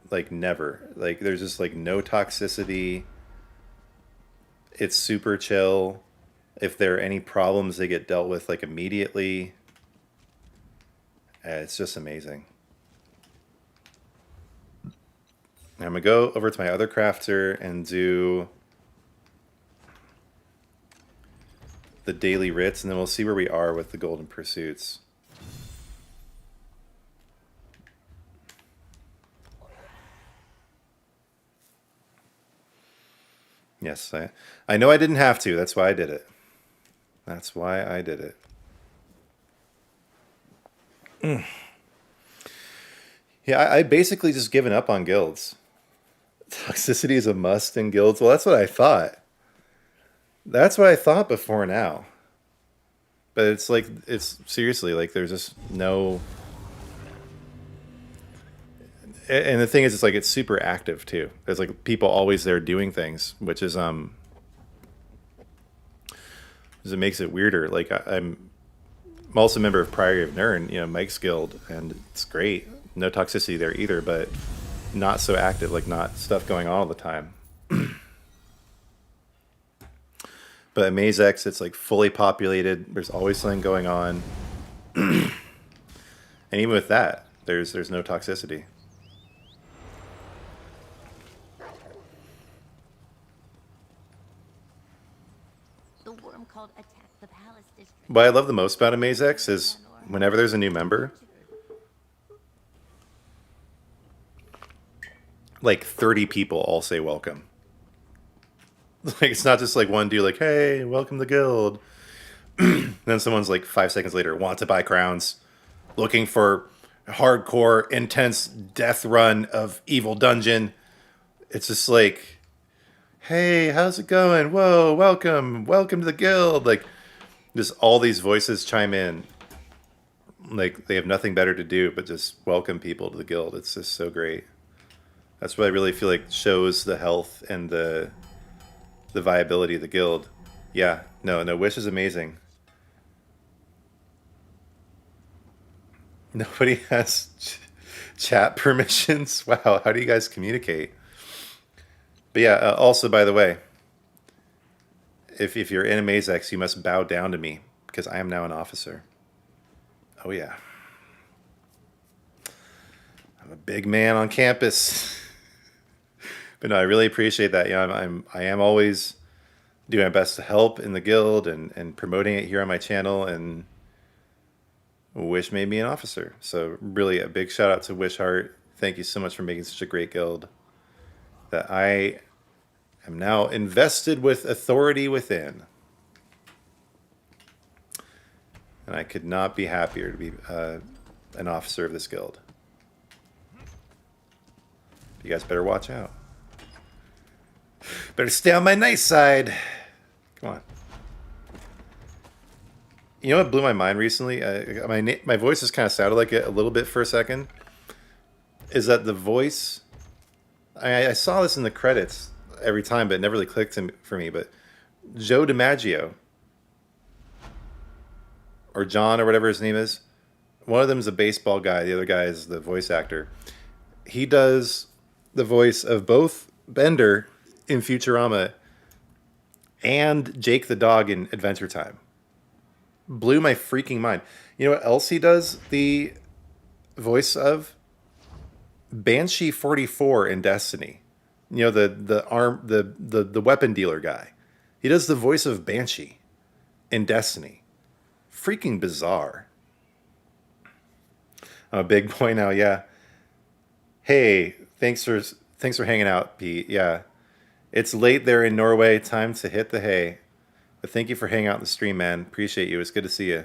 S1: Like, never. Like, there's just, like, no toxicity. It's super chill. If there are any problems, they get dealt with, like, immediately. It's just amazing. I'm going to go over to my other crafter and do the daily writs, and then we'll see where we are with the golden pursuits. Yeah, Yes, I know I didn't have to. That's why I did it. That's why I did it. Yeah, I basically just given up on guilds. Toxicity is a must in guilds. Well, that's what I thought. That's what I thought before now. But it's like, it's seriously, like, there's just no... And the thing is, it's like, it's super active, too. There's, like, people always there doing things, which is, it makes it weirder. Like, I'm also a member of Priory of Nirn, you know, Mike's guild, and it's great. No toxicity there either, but not so active, like, not stuff going on all the time. But at Maze X, it's like fully populated. There's always something going on. And even with that, there's no toxicity.
S3: The worm called attack the palace district.
S1: What I love the most about a Maze X is whenever there's a new member, like 30 people all say welcome. Like, it's not just like one dude like, hey, welcome to the guild. Then someone's like 5 seconds later, want to buy crowns, looking for hardcore, intense death run of Evil Dungeon. It's just like, hey, how's it going? Whoa, welcome to the guild. Like, just all these voices chime in. Like, they have nothing better to do but just welcome people to the guild. It's just so great. That's what I really feel like shows the health and the viability of the guild. Yeah, no, Wish is amazing. Nobody has chat permissions. Wow, how do you guys communicate? But yeah, also, by the way, if you're in a Maze X, you must bow down to me because I am now an officer. Oh yeah, I'm a big man on campus. But no, I really appreciate that. Yeah, I am always doing my best to help in the guild and promoting it here on my channel, and Wish made me an officer. So really a big shout out to Wishheart. Thank you so much for making such a great guild that I am now invested with authority within. And I could not be happier to be an officer of this guild. You guys better watch out. Better stay on my nice side. Come on. You know what blew my mind recently? My voice has kind of sounded like it a little bit for a second. Is that the voice... I saw this in the credits every time, but it never really clicked for me. But Joe DiMaggio, or John, or whatever his name is, one of them is a baseball guy. The other guy is the voice actor. He does the voice of both Bender in Futurama and Jake the dog in Adventure Time. Blew my freaking mind. You know what else he does the voice of? Banshee 44 in Destiny. You know, the weapon dealer guy. He does the voice of Banshee in Destiny. Freaking bizarre. I'm a big boy now, yeah. Hey, thanks for hanging out, Pete. Yeah. It's late there in Norway. Time to hit the hay. But thank you for hanging out in the stream, man. Appreciate you. It's good to see you.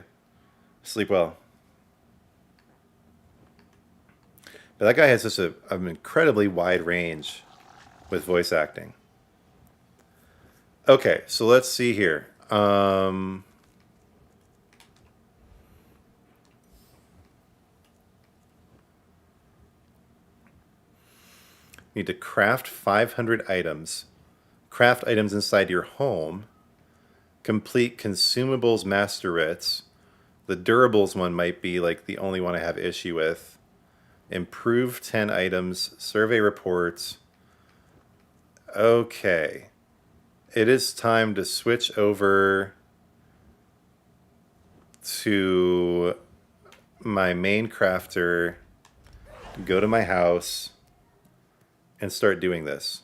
S1: Sleep well. But that guy has just an incredibly wide range with voice acting. Okay, so let's see here. Need to craft 500 items. Craft items inside your home. Complete consumables master writs. The durables one might be like the only one I have issue with. Improve 10 items. Survey reports. Okay. It is time to switch over to my main crafter. Go to my house and start doing this.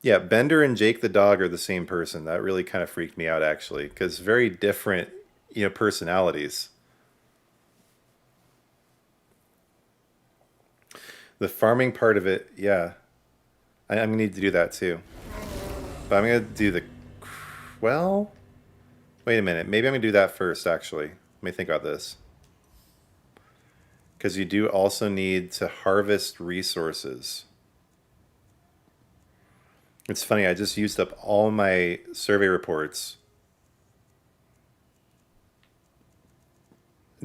S1: Yeah, Bender and Jake the dog are the same person. That really kind of freaked me out, actually, because very different, personalities. The farming part of it, yeah. I'm gonna need to do that too. But I'm gonna do the... Well... Wait a minute. Maybe I'm gonna do that first, actually. Let me think about this. Because you do also need to harvest resources. It's funny, I just used up all my survey reports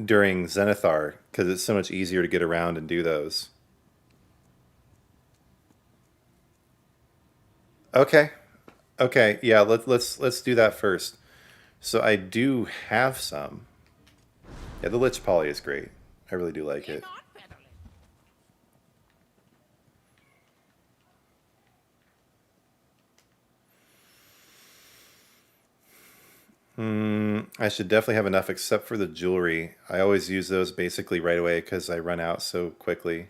S1: during Zenithar, because it's so much easier to get around and do those. Okay. Okay, yeah, let's do that first. So I do have some. Yeah, the Lich Poly is great. I really do like it. I should definitely have enough except for the jewelry. I always use those basically right away because I run out so quickly.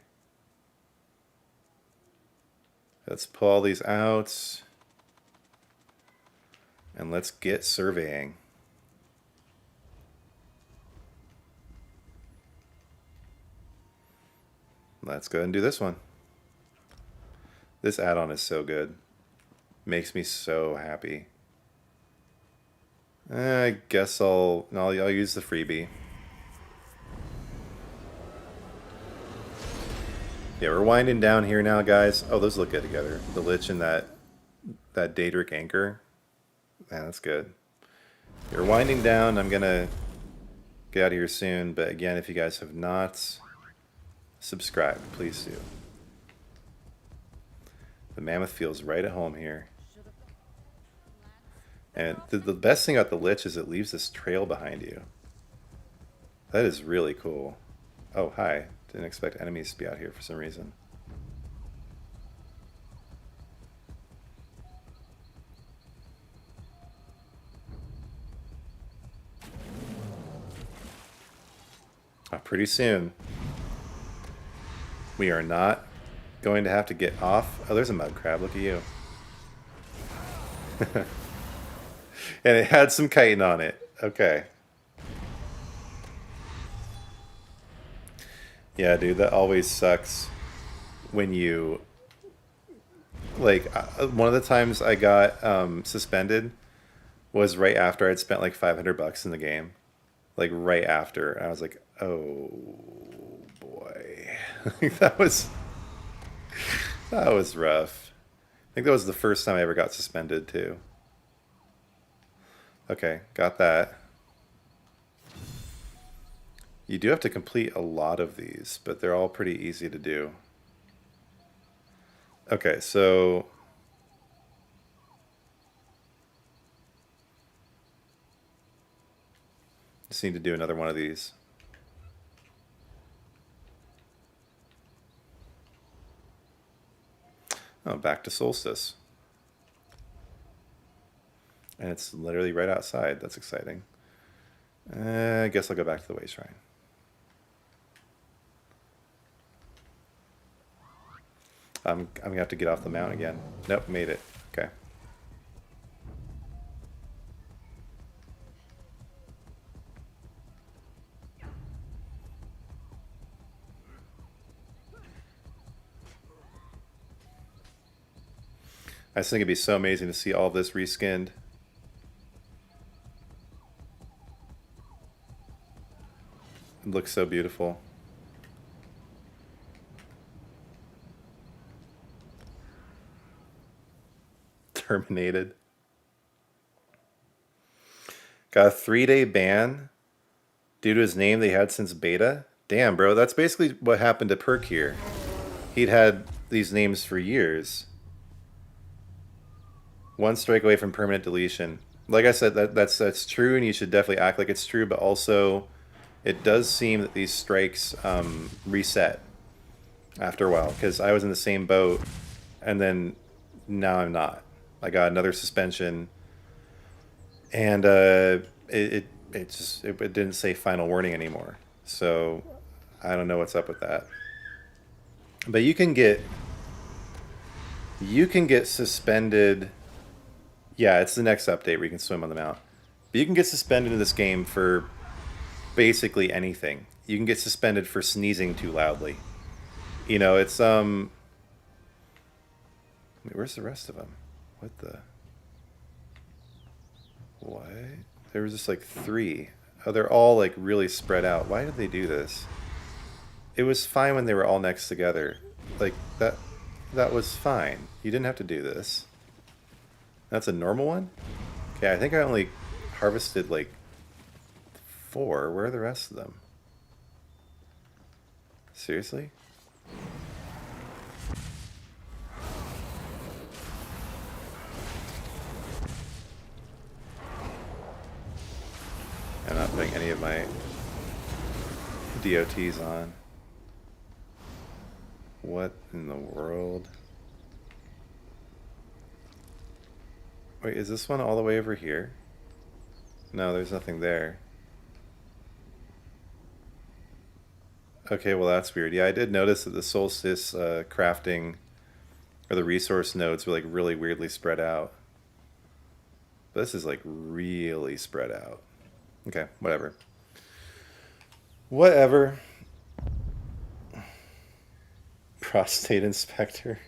S1: Let's pull all these out. And let's get surveying. Let's go ahead and do this one. This add-on is so good. Makes me so happy. I guess I'll use the freebie. Yeah, we're winding down here now, guys. Oh, those look good together. The Lich and that Daedric Anchor. Man, that's good. You're winding down. I'm gonna get out of here soon. But again, if you guys have not subscribed, please do. The Mammoth feels right at home here. And the best thing about the Lich is it leaves this trail behind you. That is really cool. Oh, hi. Didn't expect enemies to be out here for some reason. Pretty soon, we are not going to have to get off. Oh, there's a mud crab. Look at you. And it had some chitin on it. Okay. Yeah, dude, that always sucks when you... Like, one of the times I got suspended was right after I'd spent like $500 in the game. Like, right after. And I was like, oh, boy. That was rough. I think that was the first time I ever got suspended, too. Okay, got that. You do have to complete a lot of these, but they're all pretty easy to do. Okay, so... Just need to do another one of these. Oh, back to Solstice. And it's literally right outside. That's exciting. I guess I'll go back to the Way Shrine. I'm going to have to get off the mount again. Nope, made it. Okay. I just think it'd be so amazing to see all of this reskinned. It looks so beautiful. Terminated. Got a 3-day ban due to his name they had since beta. Damn, bro, that's basically what happened to Perk here. He'd had these names for years. 1 strike away from permanent deletion. Like I said, that's true, and you should definitely act like it's true, but also it does seem that these strikes reset after a while, because I was in the same boat, and then now I'm not. I got another suspension, and it didn't say final warning anymore. So I don't know what's up with that. But you can get suspended. Yeah, it's the next update where you can swim on the mount. But you can get suspended in this game for basically anything. You can get suspended for sneezing too loudly. You know, it's Wait, where's the rest of them? What the? What? There was just like 3. Oh, they're all like really spread out. Why did they do this? It was fine when they were all next together. Like that was fine. You didn't have to do this. That's a normal one? Okay, I think I only harvested like 4. Where are the rest of them? Seriously? I'm not putting any of my DOTs on. What in the world? Wait, is this one all the way over here? No, there's nothing there. Okay, well that's weird. Yeah, I did notice that the solstice crafting, or the resource nodes, were like really weirdly spread out. But this is like really spread out. Okay, whatever. Whatever. Prostate inspector.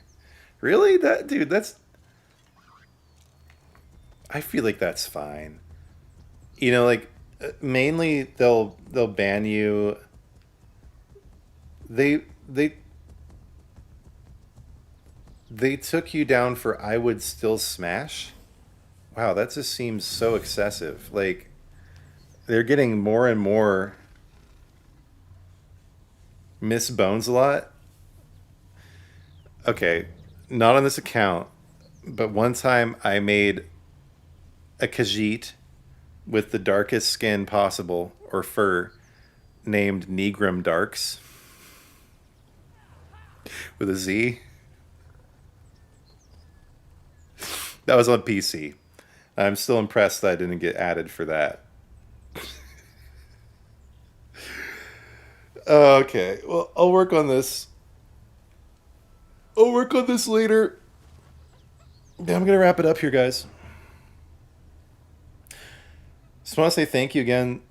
S1: Really? That dude, that's... I feel like that's fine. You know, like mainly they'll ban you. They took you down for I would still smash. Wow, that just seems so excessive. Like they're getting more and more Miss Bones a lot. Okay, not on this account, but one time I made a Khajiit with the darkest skin possible, or fur, named Negrum Darks with a Z. That was on PC. I'm still impressed that I didn't get added for that. Okay, well, I'll work on this. I'll work on this later. Yeah, I'm going to wrap it up here, guys. Just want to say thank you again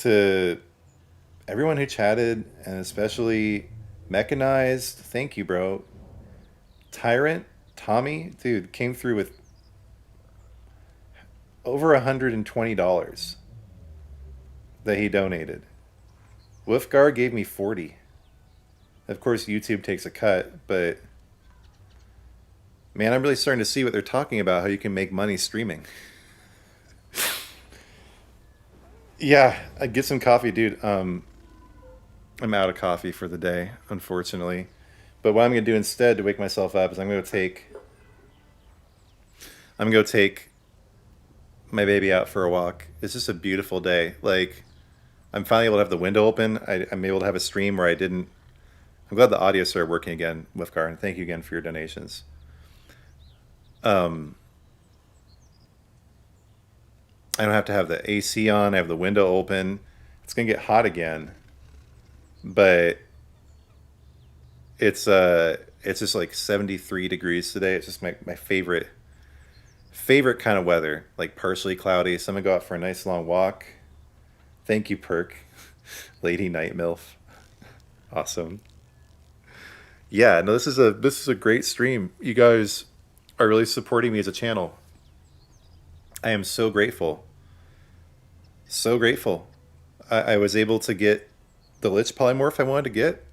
S1: to everyone who chatted, and especially Mechanized. Thank you, bro. Tyrant, Tommy, dude, came through with over $120 that he donated. Wolfgar gave me 40. Of course, YouTube takes a cut, but man, I'm really starting to see what they're talking about, how you can make money streaming. Yeah, I'd get some coffee, dude. I'm out of coffee for the day, unfortunately. But what I'm going to do instead to wake myself up is I'm going to take my baby out for a walk. It's just a beautiful day. Like, I'm finally able to have the window open. I'm able to have a stream where I didn't. I'm glad the audio started working again, Wolfgar, and thank you again for your donations. I don't have to have the AC on. I have the window open. It's gonna get hot again, but it's just like 73 degrees today. It's just my favorite kind of weather, like partially cloudy. So I'm gonna go out for a nice long walk. Thank you, Perk, Lady Night MILF. Awesome. Yeah, no, this is a great stream. You guys are really supporting me as a channel. I am so grateful. So grateful. I was able to get the Lich Polymorph I wanted to get.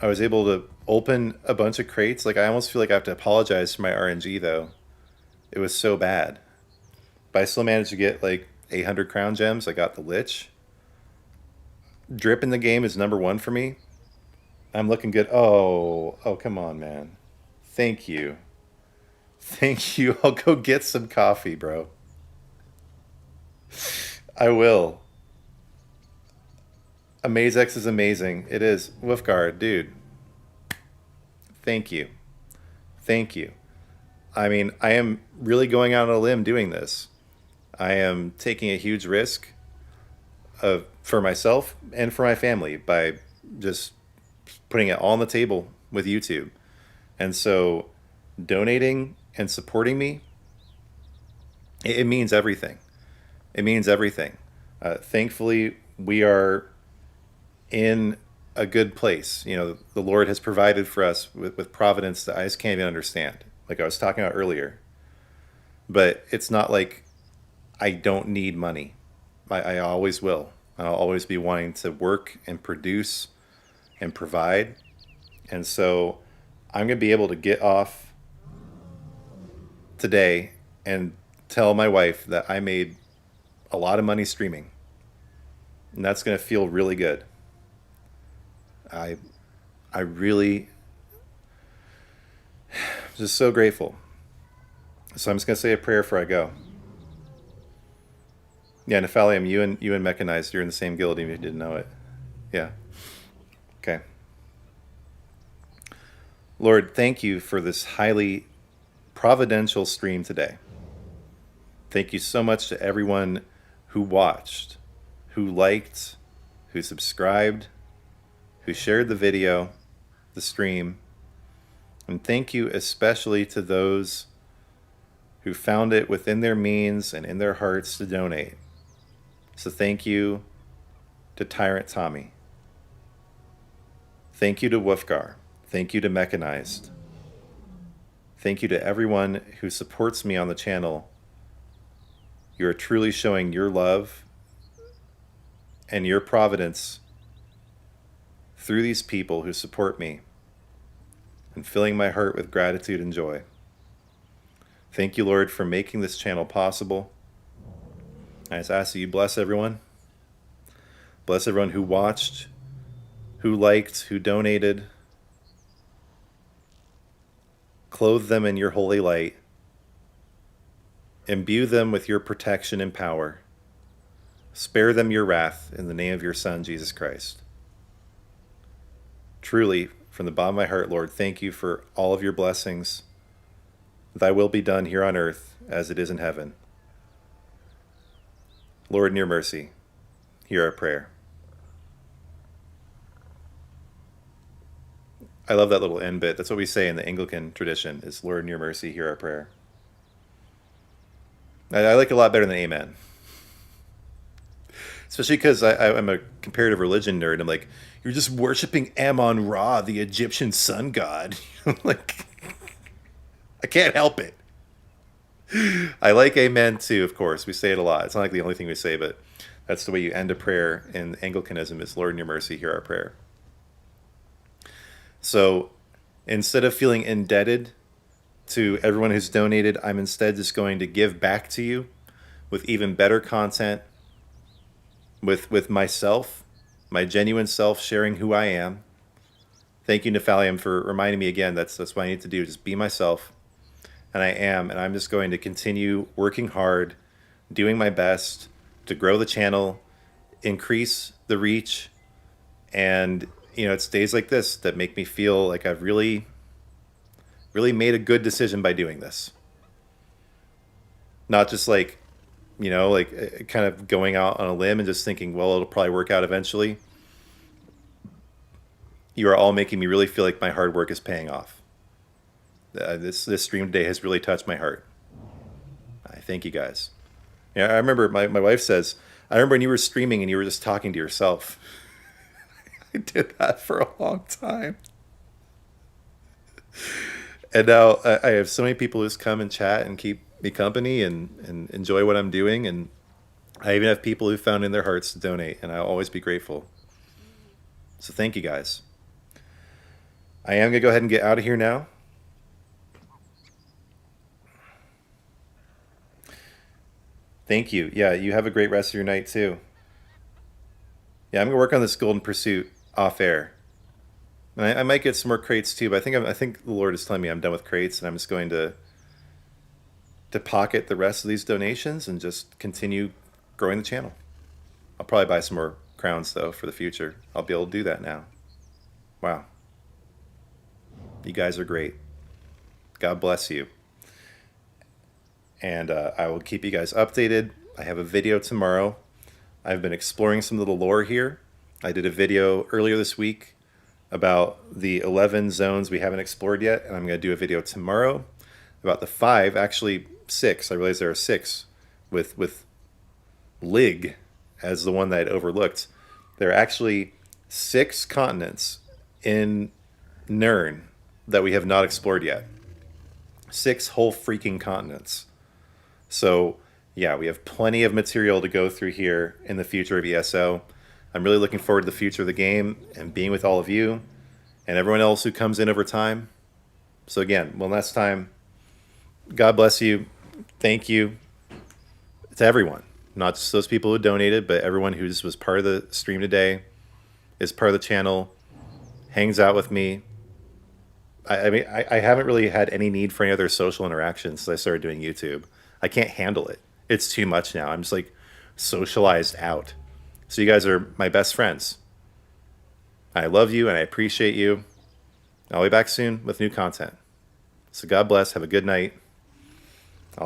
S1: I was able to open a bunch of crates. Like, I almost feel like I have to apologize for my RNG, though. It was so bad. But I still managed to get, like, 800 crown gems. I got the Lich. Drip in the game is #1 for me. I'm looking good. Oh, come on, man. Thank you. Thank you. I'll go get some coffee, bro. I will. AmazeX is amazing. It is. Wolfgar, dude. Thank you. Thank you. I mean, I am really going out on a limb doing this. I am taking a huge risk for myself and for my family by just putting it all on the table with YouTube. And so donating and supporting me, it means everything. It means everything. Thankfully, we are in a good place. You know, the Lord has provided for us with providence that I just can't even understand, like I was talking about earlier. But it's not like I don't need money. I always will. I'll always be wanting to work and produce and provide. And so I'm going to be able to get off today and tell my wife that I made a lot of money streaming. And that's going to feel really good. I really just so grateful. So I'm just going to say a prayer before I go. Yeah, Nephalium, you and Mechanized, you're in the same guild even if you didn't know it. Yeah. Okay. Lord, thank you for this highly providential stream today. Thank you so much to everyone who watched, who liked, who subscribed, who shared the video, the stream. And thank you especially to those who found it within their means and in their hearts to donate. So thank you to Tyrant Tommy. Thank you to Wolfgar. Thank you to Mechanized. Thank you to everyone who supports me on the channel. You are truly showing your love and your providence through these people who support me and filling my heart with gratitude and joy. Thank you, Lord, for making this channel possible. I just ask that you bless everyone. Bless everyone who watched, who liked, who donated. Clothe them in your holy light. Imbue them with your protection and power. Spare them your wrath in the name of your Son, Jesus Christ. Truly, from the bottom of my heart, Lord, thank you for all of your blessings. Thy will be done here on earth as it is in heaven. Lord, in your mercy, hear our prayer. I love that little end bit. That's what we say in the Anglican tradition, is Lord, in your mercy, hear our prayer. I like it a lot better than amen. Especially because I'm a comparative religion nerd. I'm like, you're just worshiping Ammon-Ra, the Egyptian sun god. I'm like, I can't help it. I like amen too, of course. We say it a lot. It's not like the only thing we say, but that's the way you end a prayer in Anglicanism is, Lord, in your mercy, hear our prayer. So instead of feeling indebted to everyone who's donated, I'm instead just going to give back to you with even better content, with myself, my genuine self, sharing who I am. Thank you, Nephalium, for reminding me again. That's what I need to do, just be myself. And I am, and I'm just going to continue working hard, doing my best to grow the channel, increase the reach, and it's days like this that make me feel like I've really made a good decision by doing this. Not just like kind of going out on a limb and just thinking, well, it'll probably work out eventually. You are all making me really feel like my hard work is paying off. This stream today has really touched my heart. I thank you guys. Yeah, I remember my wife says, I remember when you were streaming and you were just talking to yourself. I did that for a long time. And now I have so many people who just come and chat and keep me company and enjoy what I'm doing. And I even have people who found in their hearts to donate, and I'll always be grateful. So thank you guys. I am going to go ahead and get out of here now. Thank you. Yeah, you have a great rest of your night too. Yeah, I'm going to work on this Golden Pursuit off air. And I might get some more crates too, but I think the Lord is telling me I'm done with crates, and I'm just going to pocket the rest of these donations and just continue growing the channel. I'll probably buy some more crowns though for the future. I'll be able to do that now. Wow. You guys are great. God bless you. And I will keep you guys updated. I have a video tomorrow. I've been exploring some of the lore here. I did a video earlier this week about the 11 zones we haven't explored yet, and I'm going to do a video tomorrow about the 5, actually 6. I realize there are 6 with Lig as the one that I'd overlooked. There are actually 6 continents in Nern that we have not explored yet. 6 whole freaking continents. So, yeah, we have plenty of material to go through here in the future of ESO. I'm really looking forward to the future of the game and being with all of you and everyone else who comes in over time. So again, one last time, God bless you. Thank you to everyone. Not just those people who donated, but everyone who just was part of the stream today, is part of the channel, hangs out with me. I mean, I haven't really had any need for any other social interactions since I started doing YouTube. I can't handle it. It's too much now. I'm just like socialized out. So you guys are my best friends. I love you and I appreciate you. I'll be back soon with new content. So God bless. Have a good night.